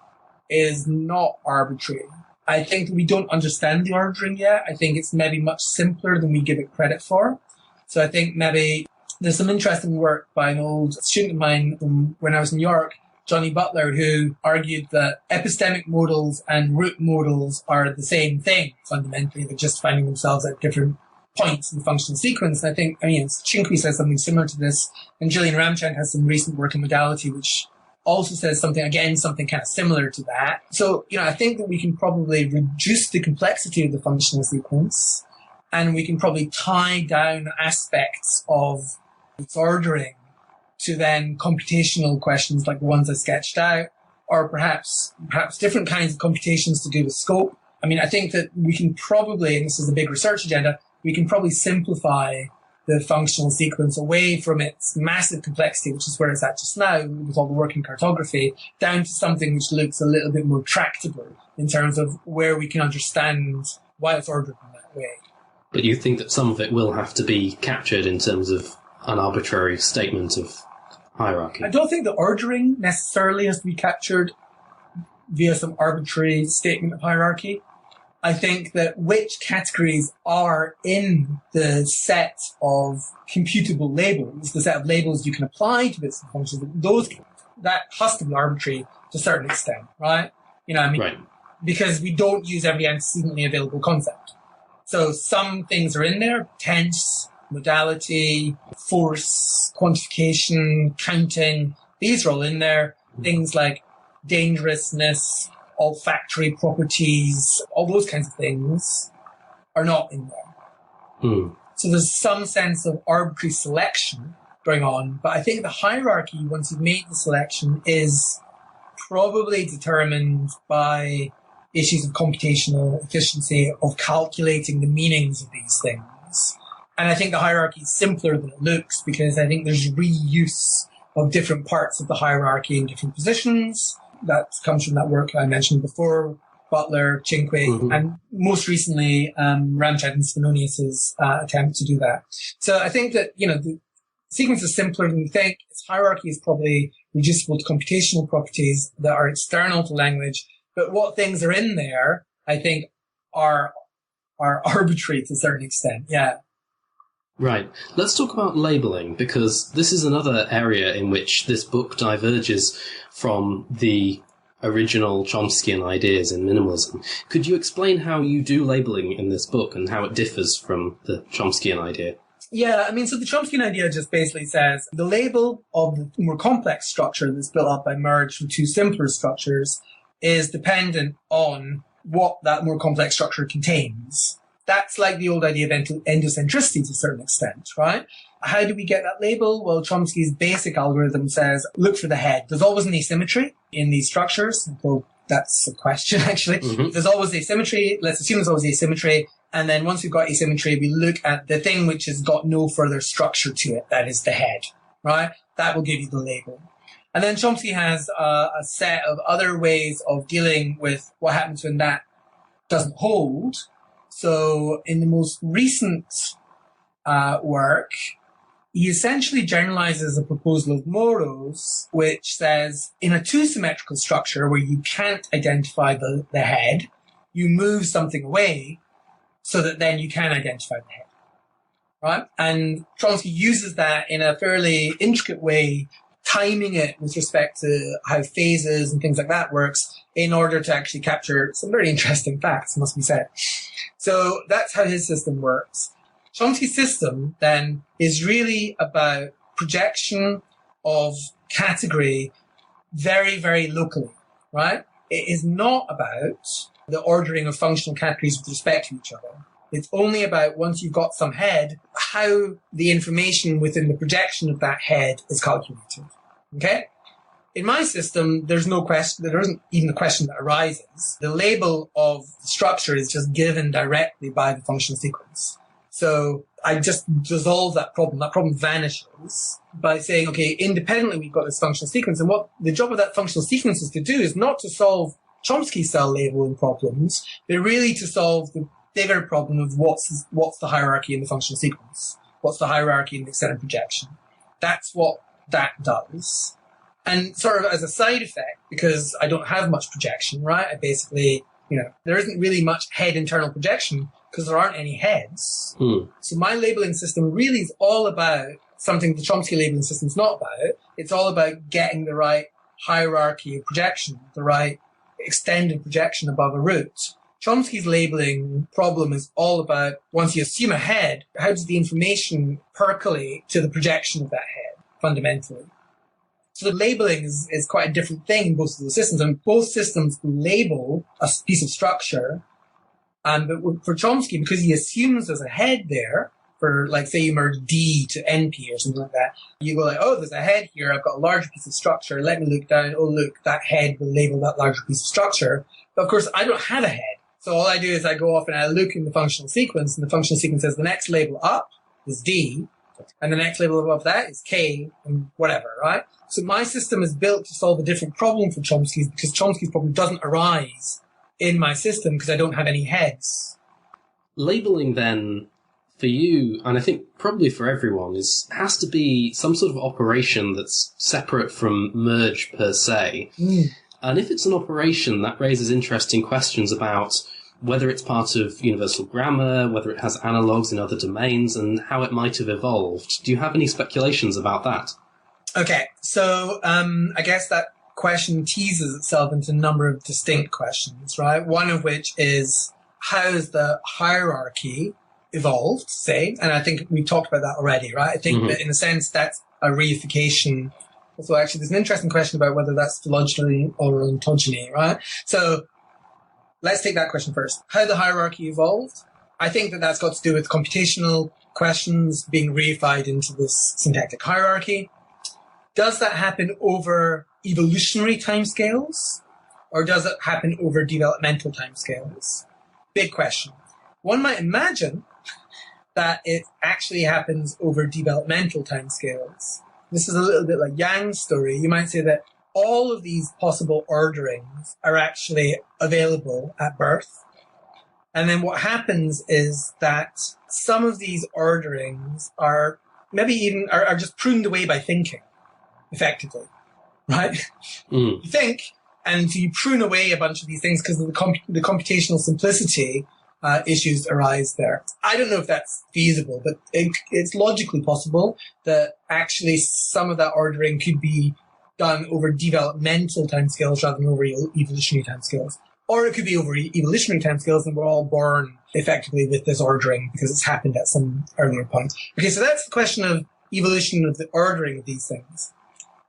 is not arbitrary. I think we don't understand the ordering yet. I think it's maybe much simpler than we give it credit for. So I think maybe there's some interesting work by an old student of mine from when I was in New York, Johnny Butler, who argued that epistemic modals and root modals are the same thing, fundamentally. They're just finding themselves at different points in the functional sequence. And I think, Chinqui says something similar to this, and Gillian Ramchand has some recent work in modality, which also says something kind of similar to that. So, I think that we can probably reduce the complexity of the functional sequence, and we can probably tie down aspects of its ordering to then computational questions like the ones I sketched out, or perhaps different kinds of computations to do with scope. I think that we can probably, and this is a big research agenda, we can probably simplify the functional sequence away from its massive complexity, which is where it's at just now with all the work in cartography, down to something which looks a little bit more tractable in terms of where we can understand why it's ordered in that way. But you think that some of it will have to be captured in terms of an arbitrary statement of hierarchy? I don't think the ordering necessarily has to be captured via some arbitrary statement of hierarchy. I think that which categories are in the set of computable labels, the set of labels you can apply to bits and functions, that has to be arbitrary to a certain extent, right? Right. Because we don't use every antecedently available concept. So some things are in there: tense, modality, force, quantification, counting. These are all in there. Things like dangerousness, olfactory properties, all those kinds of things are not in there. So there's some sense of arbitrary selection going on, but I think the hierarchy, once you've made the selection, is probably determined by issues of computational efficiency, of calculating the meanings of these things. And I think the hierarchy is simpler than it looks, because I think there's reuse of different parts of the hierarchy in different positions. That comes from that work I mentioned before, Butler, Cinque, and most recently, Ramchad and Svenonius's attempt to do that. So I think that, the sequence is simpler than we think. Its hierarchy is probably reducible to computational properties that are external to language. But what things are in there, I think, are arbitrary to a certain extent. Yeah. Right. Let's talk about labeling, because this is another area in which this book diverges from the original Chomskyan ideas in minimalism. Could you explain how you do labeling in this book and how it differs from the Chomskyan idea? Yeah, so the Chomskyan idea just basically says the label of the more complex structure that's built up by merge from two simpler structures is dependent on what that more complex structure contains. That's like the old idea of endocentricity to a certain extent, right? How do we get that label? Well, Chomsky's basic algorithm says, look for the head. There's always an asymmetry in these structures. Well, that's a question, actually. There's always asymmetry. Let's assume there's always asymmetry. And then once we've got asymmetry, we look at the thing which has got no further structure to it. That is the head, right? That will give you the label. And then Chomsky has a set of other ways of dealing with what happens when that doesn't hold. So in the most recent work, he essentially generalizes a proposal of Moro's, which says in a two-symmetrical structure where you can't identify the head, you move something away so that then you can identify the head, right? And Chomsky uses that in a fairly intricate way, timing it with respect to how phases and things like that works in order to actually capture some very interesting facts, must be said. So that's how his system works. Chomsky's system then is really about projection of category very, very locally, right? It is not about the ordering of functional categories with respect to each other. It's only about, once you've got some head, how the information within the projection of that head is calculated. Okay? In my system, there's no question, there isn't even a question that arises. The label of the structure is just given directly by the functional sequence. So I just dissolve that problem. That problem vanishes by saying, okay, independently we've got this functional sequence. And what the job of that functional sequence is to do is not to solve Chomsky cell labeling problems, but really to solve the bigger problem of what's the hierarchy in the functional sequence. What's the hierarchy in the extended projection? That's what that does. And sort of as a side effect, because I don't have much projection, right? I basically, there isn't really much head internal projection because there aren't any heads. So my labeling system really is all about something the Chomsky labeling system is not about. It's all about getting the right hierarchy of projection, the right extended projection above a root. Chomsky's labeling problem is all about, once you assume a head, how does the information percolate to the projection of that head, fundamentally? So the labeling is quite a different thing in both of the systems. And both systems label a piece of structure. But for Chomsky, because he assumes there's a head there, for like, say you merge D to NP or something like that, you go like, oh, there's a head here. I've got a larger piece of structure. Let me look down. Oh, look, that head will label that larger piece of structure. But of course, I don't have a head. So all I do is I go off and I look in the functional sequence, and the functional sequence says the next label up is D, and the next label above that is K, and whatever, right? So my system is built to solve a different problem for Chomsky's, because Chomsky's problem doesn't arise in my system because I don't have any heads. Labeling then, for you, and I think probably for everyone, has to be some sort of operation that's separate from merge per se. And if it's an operation, that raises interesting questions about whether it's part of universal grammar, whether it has analogues in other domains, and how it might have evolved. Do you have any speculations about that? Okay, so I guess that question teases itself into a number of distinct questions, right? One of which is, how has the hierarchy evolved, say? And I think we talked about that already, right? I think that in a sense that's a reification. So actually there's an interesting question about whether that's phylogeny or ontogeny, right? So let's take that question first. How the hierarchy evolved? I think that that's got to do with computational questions being reified into this syntactic hierarchy. Does that happen over evolutionary timescales, or does it happen over developmental timescales? Big question. One might imagine that it actually happens over developmental timescales. This is a little bit like Yang's story. You might say that all of these possible orderings are actually available at birth. And then what happens is that some of these orderings are maybe even are just pruned away by thinking, effectively, right? You think, and so you prune away a bunch of these things because of the computational simplicity issues arise there. I don't know if that's feasible, but it's logically possible that actually some of that ordering could be done over developmental timescales rather than over evolutionary timescales. Or it could be over evolutionary timescales and we're all born effectively with this ordering because it's happened at some earlier point. Okay, so that's the question of evolution of the ordering of these things.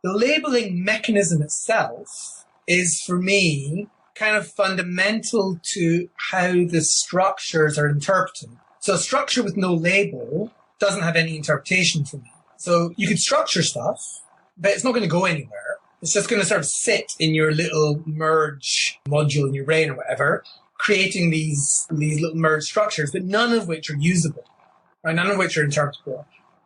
The labeling mechanism itself is, for me, kind of fundamental to how the structures are interpreted. So a structure with no label doesn't have any interpretation for me. So you could structure stuff, but it's not going to go anywhere. It's just going to sort of sit in your little merge module in your brain or whatever, creating these little merge structures, but none of which are usable, right? None of which are interpretable.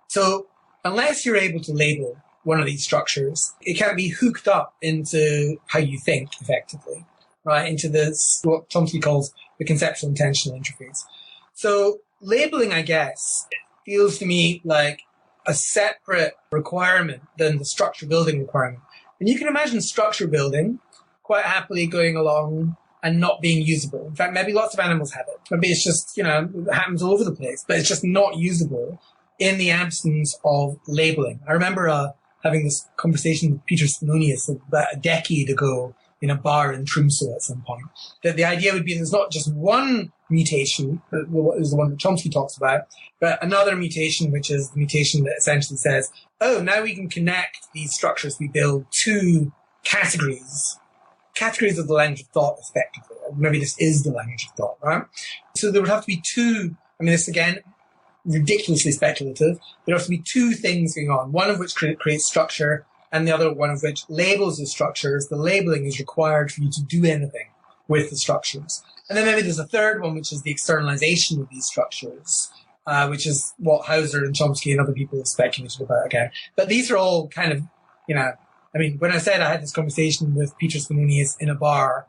So unless you're able to label one of these structures, it can't be hooked up into how you think effectively, right? Into this, what Chomsky calls the conceptual intentional interface. So labeling, I guess, feels to me like a separate requirement than the structure building requirement. And you can imagine structure building quite happily going along and not being usable. In fact, maybe lots of animals have it. Maybe it's just, it happens all over the place, but it's just not usable in the absence of labeling. I remember having this conversation with Peter Svenonius about a decade ago in a bar in Tromsø at some point, that the idea would be there's not just one mutation, that is the one that Chomsky talks about, but another mutation, which is the mutation that essentially says, oh, now we can connect these structures we build to categories of the language of thought, effectively. Maybe this is the language of thought, right? So there would have to be two, this again, ridiculously speculative. There have to be two things going on, one of which creates structure and the other one of which labels the structures. The labeling is required for you to do anything with the structures. And then maybe there's a third one, which is the externalization of these structures, which is what Hauser and Chomsky and other people have speculated about again. But these are all kind of, when I said I had this conversation with Peter Svenonius in a bar,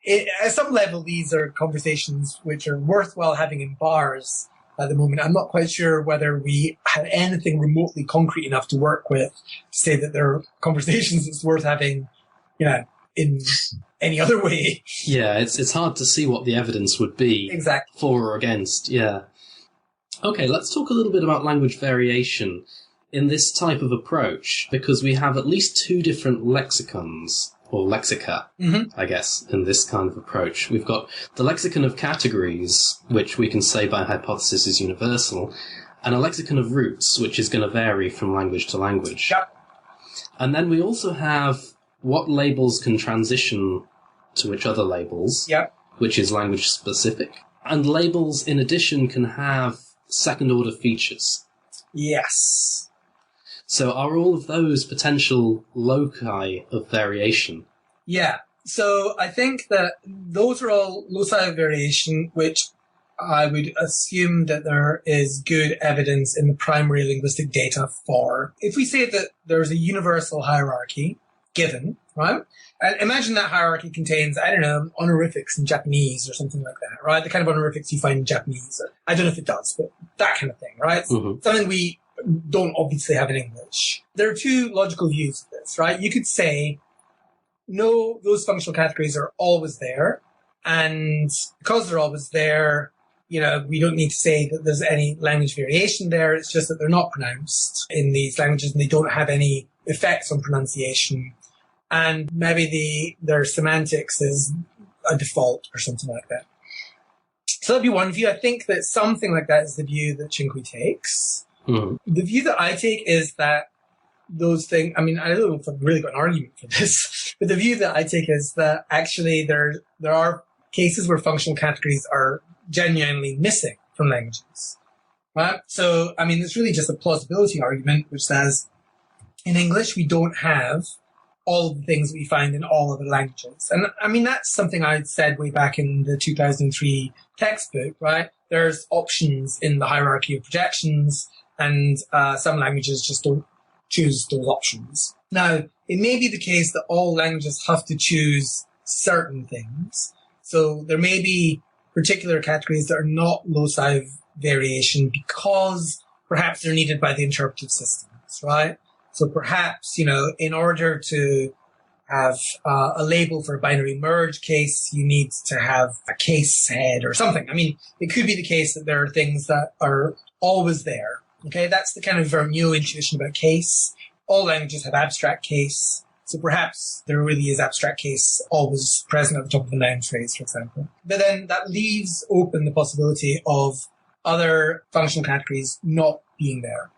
at some level, these are conversations which are worthwhile having in bars at the moment. I'm not quite sure whether we have anything remotely concrete enough to work with to say that there are conversations that's worth having, in any other way. Yeah, it's hard to see what the evidence would be exactly for or against. Yeah. Okay, let's talk a little bit about language variation in this type of approach, because we have at least two different lexicons, or lexica, I guess, in this kind of approach. We've got the lexicon of categories, which we can say by hypothesis is universal, and a lexicon of roots, which is going to vary from language to language. Yep. And then we also have what labels can transition to which other labels, which is language specific. And labels, in addition, can have second-order features. Yes. So are all of those potential loci of variation? Yeah. So I think that those are all loci of variation, which I would assume that there is good evidence in the primary linguistic data for. If we say that there's a universal hierarchy given, right? And imagine that hierarchy contains, honorifics in Japanese or something like that, right? The kind of honorifics you find in Japanese. I don't know if it does, but that kind of thing, right? Something we don't obviously have in English. There are two logical views of this, right? You could say, no, those functional categories are always there, And because they're always there, we don't need to say that there's any language variation there. It's just that they're not pronounced in these languages and they don't have any effects on pronunciation. And maybe their semantics is a default or something like that. So that'd be one view. I think that something like that is the view that Cinque takes. Mm-hmm. The view that I take is that those things, I don't know if I've really got an argument for this, but the view that I take is that actually there are cases where functional categories are genuinely missing from languages. Right? So, it's really just a plausibility argument, which says in English, we don't have all of the things that we find in all other languages. And that's something I said way back in the 2003 textbook, right? There's options in the hierarchy of projections, and some languages just don't choose those options. Now, it may be the case that all languages have to choose certain things. So there may be particular categories that are not loci variation because perhaps they're needed by the interpretive systems, right? So perhaps, in order to have a label for a binary merge case, you need to have a case head or something. It could be the case that there are things that are always there. Okay, that's the kind of Vergniaud intuition about case. All languages have abstract case. So perhaps there really is abstract case always present at the top of the noun phrase, for example. But then that leaves open the possibility of other functional categories not being there.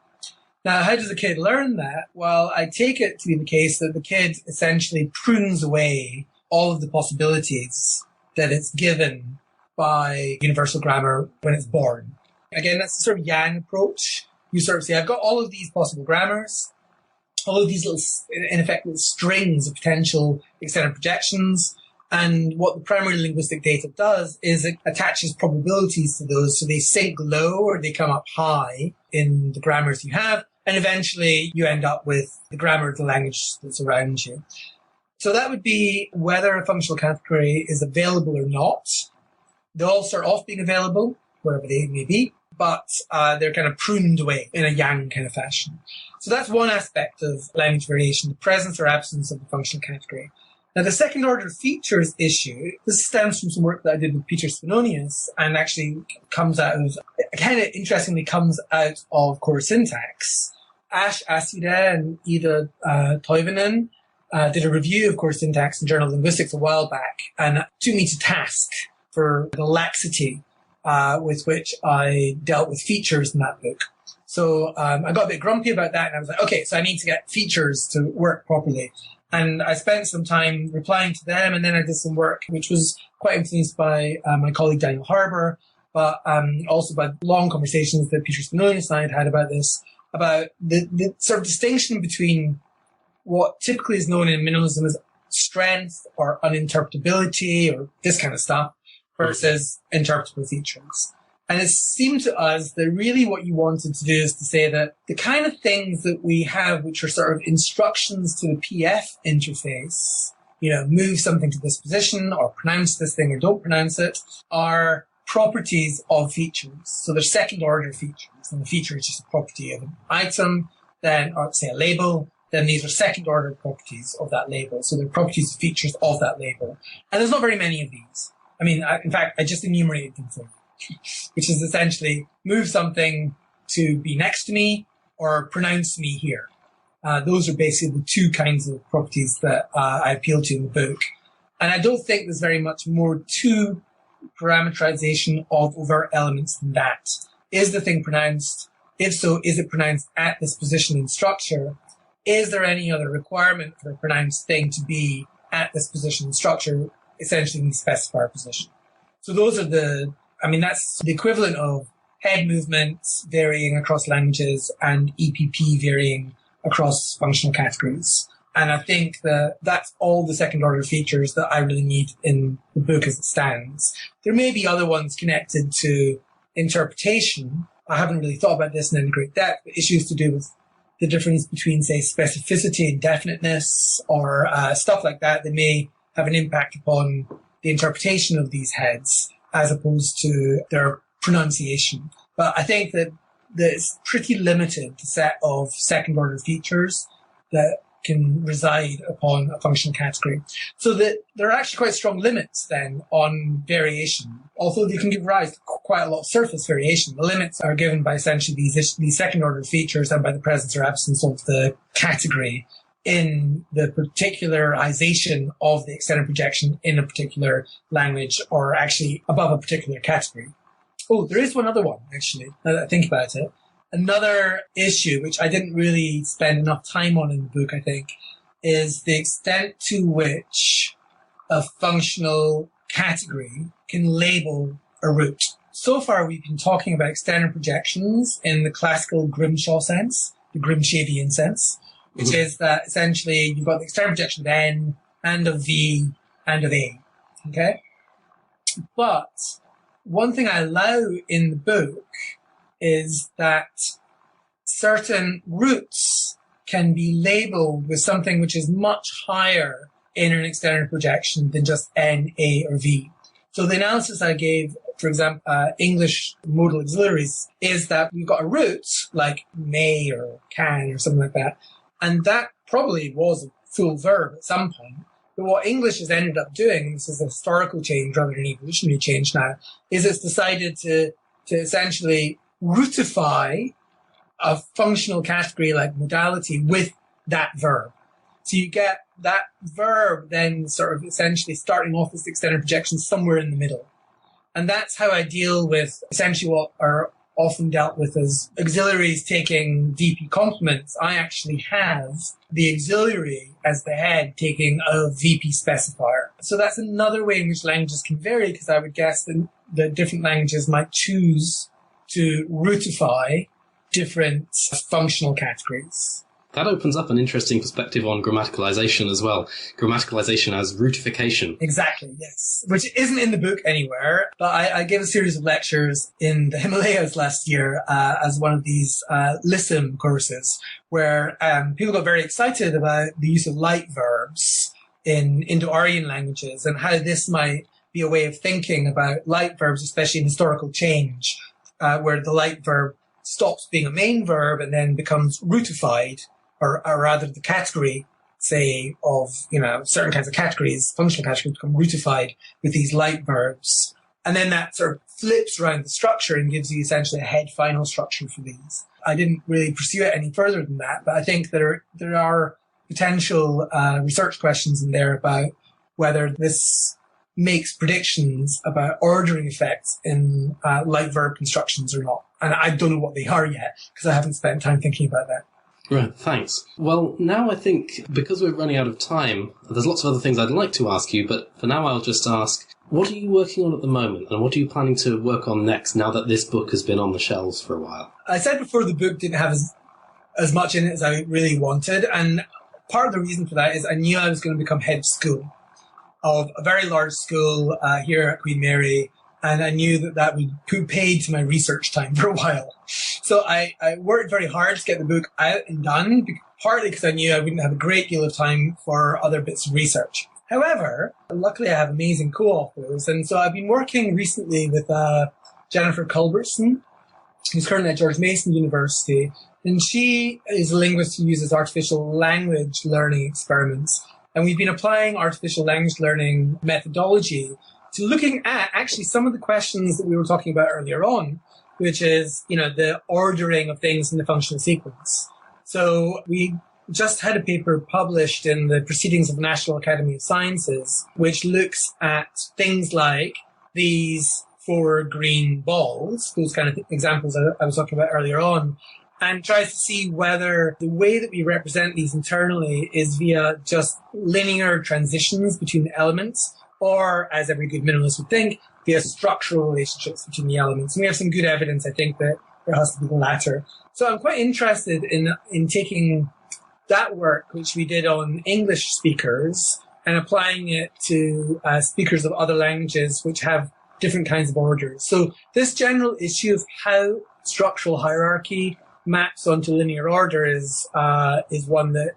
Now, how does a kid learn that? Well, I take it to be the case that the kid essentially prunes away all of the possibilities that it's given by universal grammar when it's born. Again, that's the sort of Yang approach. You sort of say, I've got all of these possible grammars, all of these little, in effect, little strings of potential extended projections. And what the primary linguistic data does is it attaches probabilities to those. So they sink low or they come up high in the grammars you have. And eventually you end up with the grammar of the language that's around you. So that would be whether a functional category is available or not. They all start off being available, wherever they may be, but they're kind of pruned away in a Yang kind of fashion. So that's one aspect of language variation, the presence or absence of the functional category. Now, the second order features issue, this stems from some work that I did with Peter Spanonius and actually comes out of, kind of interestingly comes out of core syntax. Ash Aside and Ida Toivonen did a review of core syntax in Journal of Linguistics a while back and took me to task for the laxity with which I dealt with features in that book. So I got a bit grumpy about that and I was like, okay, so I need to get features to work properly. And I spent some time replying to them, and then I did some work which was quite influenced by my colleague Daniel Harbour, but also by long conversations that Peter Spanonius and I had had about this, about the sort of distinction between what typically is known in minimalism as strength or uninterpretability or this kind of stuff versus interpretable features. And it seemed to us that really what you wanted to do is to say that the kind of things that we have, which are sort of instructions to the PF interface, move something to this position or pronounce this thing or don't pronounce it, are properties of features. So they're second order features. And the feature is just a property of an item, then, or say a label, then these are second order properties of that label. So they're properties of features of that label. And there's not very many of these. In fact, I just enumerated them for you, which is essentially move something to be next to me or pronounce me here. Those are basically the two kinds of properties that I appeal to in the book. And I don't think there's very much more to parameterization of overt elements than that. Is the thing pronounced? If so, is it pronounced at this position in structure? Is there any other requirement for a pronounced thing to be at this position in structure? Essentially, in the specifier position. So those are that's the equivalent of head movements varying across languages and EPP varying across functional categories. And I think that that's all the second order features that I really need in the book as it stands. There may be other ones connected to interpretation. I haven't really thought about this in any great depth, but issues to do with the difference between, say, specificity and definiteness or stuff like that that may have an impact upon the interpretation of these heads as opposed to their pronunciation. But I think that it's pretty limited, the set of second order features that can reside upon a functional category. So that there are actually quite strong limits then on variation. Although they can give rise to quite a lot of surface variation, the limits are given by essentially these second order features and by the presence or absence of the category in the particularization of the extended projection in a particular language, or actually above a particular category. Oh, there is one other one, actually, now that I think about it. Another issue, which I didn't really spend enough time on in the book, I think, is the extent to which a functional category can label a root. So far, we've been talking about extended projections in the classical Grimshaw sense, the Grimshavian sense, which is that essentially you've got the external projection of N and of V and of A. Okay? But one thing I allow in the book is that certain roots can be labeled with something which is much higher in an external projection than just N, A, or V. So the analysis I gave, for example, English modal auxiliaries, is that we've got a root like may or can or something like that, and that probably was a full verb at some point. But what English has ended up doing, and this is a historical change rather than an evolutionary change now, is it's decided to essentially rootify a functional category like modality with that verb. So you get that verb then sort of essentially starting off as extended projection somewhere in the middle. And that's how I deal with essentially what are often dealt with as auxiliaries taking VP complements. I actually have the auxiliary as the head taking a VP specifier. So that's another way in which languages can vary, because I would guess that the different languages might choose to rootify different functional categories. That opens up an interesting perspective on grammaticalization as well. Grammaticalization as rootification. Exactly, yes. Which isn't in the book anywhere, but I gave a series of lectures in the Himalayas last year as one of these LISM courses, where people got very excited about the use of light verbs in Indo-Aryan languages and how this might be a way of thinking about light verbs, especially in historical change, where the light verb stops being a main verb and then becomes rootified, or rather the category, say, of, certain kinds of categories, functional categories, become rootified with these light verbs. And then that sort of flips around the structure and gives you essentially a head final structure for these. I didn't really pursue it any further than that, but I think there are potential research questions in there about whether this makes predictions about ordering effects in light verb constructions or not. And I don't know what they are yet, because I haven't spent time thinking about that. Right, thanks. Well, now I think, because we're running out of time, there's lots of other things I'd like to ask you, but for now I'll just ask, what are you working on at the moment, and what are you planning to work on next now that this book has been on the shelves for a while? I said before the book didn't have as much in it as I really wanted, and part of the reason for that is I knew I was going to become head of school of a very large school here at Queen Mary, and I knew that would put paid to my research time for a while. So I worked very hard to get the book out and done, partly because I knew I wouldn't have a great deal of time for other bits of research. However, luckily I have amazing co-authors, and so I've been working recently with Jennifer Culbertson, who's currently at George Mason University, and she is a linguist who uses artificial language learning experiments. And we've been applying artificial language learning methodology to looking at actually some of the questions that we were talking about earlier on, which is, the ordering of things in the functional sequence. So we just had a paper published in the Proceedings of the National Academy of Sciences, which looks at things like these 4 green balls, those kind of examples I was talking about earlier on, and tries to see whether the way that we represent these internally is via just linear transitions between the elements, or, as every good minimalist would think, via structural relationships between the elements. And we have some good evidence, I think, that there has to be the latter. So I'm quite interested in taking that work, which we did on English speakers, and applying it to speakers of other languages which have different kinds of orders. So this general issue of how structural hierarchy maps onto linear order is one that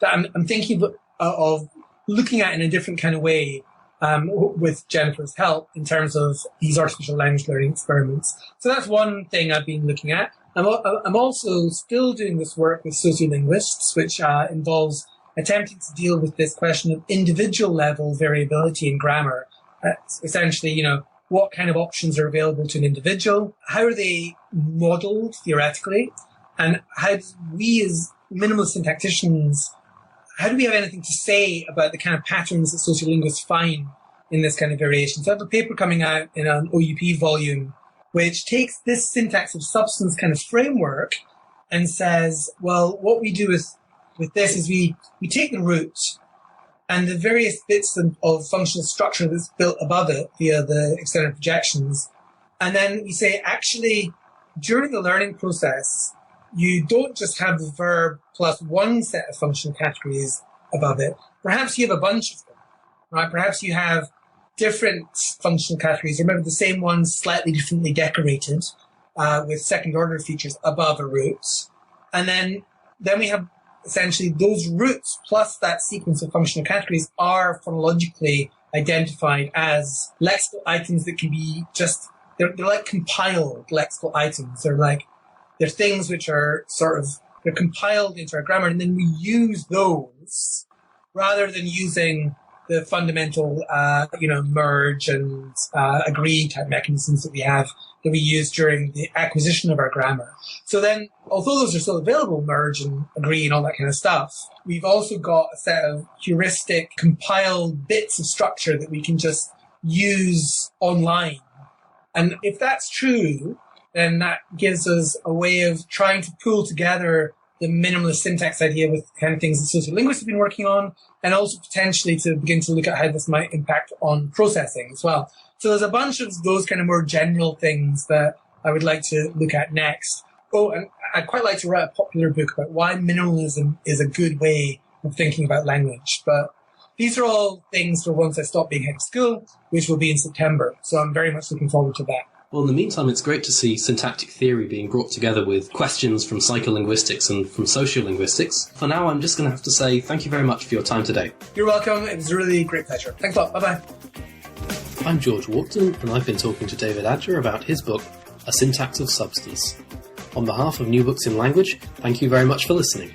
I'm thinking of looking at in a different kind of way with Jennifer's help in terms of these artificial language learning experiments. So that's one thing I've been looking at. I'm also still doing this work with sociolinguists, which involves attempting to deal with this question of individual level variability in grammar. Essentially, what kind of options are available to an individual? How are they modeled theoretically? And how do we as minimalist syntacticians, how do we have anything to say about the kind of patterns that sociolinguists find in this kind of variation? So I have a paper coming out in an OUP volume which takes this syntax of substance kind of framework and says, well, what we do with this is we take the root and the various bits of functional structure that's built above it via the external projections. And then we say, actually, during the learning process, you don't just have the verb plus one set of functional categories above it. Perhaps you have a bunch of them, right? Perhaps you have different functional categories, or maybe the same ones slightly differently decorated with second order features above a root. And then we have essentially those roots plus that sequence of functional categories are phonologically identified as lexical items that can be just, they're like compiled lexical items. They're things which are they're compiled into our grammar, and then we use those rather than using the fundamental, merge and agree type mechanisms that we use during the acquisition of our grammar. So then, although those are still available, merge and agree and all that kind of stuff, we've also got a set of heuristic compiled bits of structure that we can just use online. And if that's true, then that gives us a way of trying to pull together the minimalist syntax idea with the kind of things that sociolinguists have been working on, and also potentially to begin to look at how this might impact on processing as well. So there's a bunch of those kind of more general things that I would like to look at next. Oh, and I'd quite like to write a popular book about why minimalism is a good way of thinking about language. But these are all things for once I stop being head of school, which will be in September. So I'm very much looking forward to that. Well, in the meantime, it's great to see syntactic theory being brought together with questions from psycholinguistics and from sociolinguistics. For now, I'm just going to have to say thank you very much for your time today. You're welcome. It was a really great pleasure. Thanks a lot. Bye-bye. I'm George Walkton, and I've been talking to David Adger about his book, A Syntax of Substance. On behalf of New Books in Language, thank you very much for listening.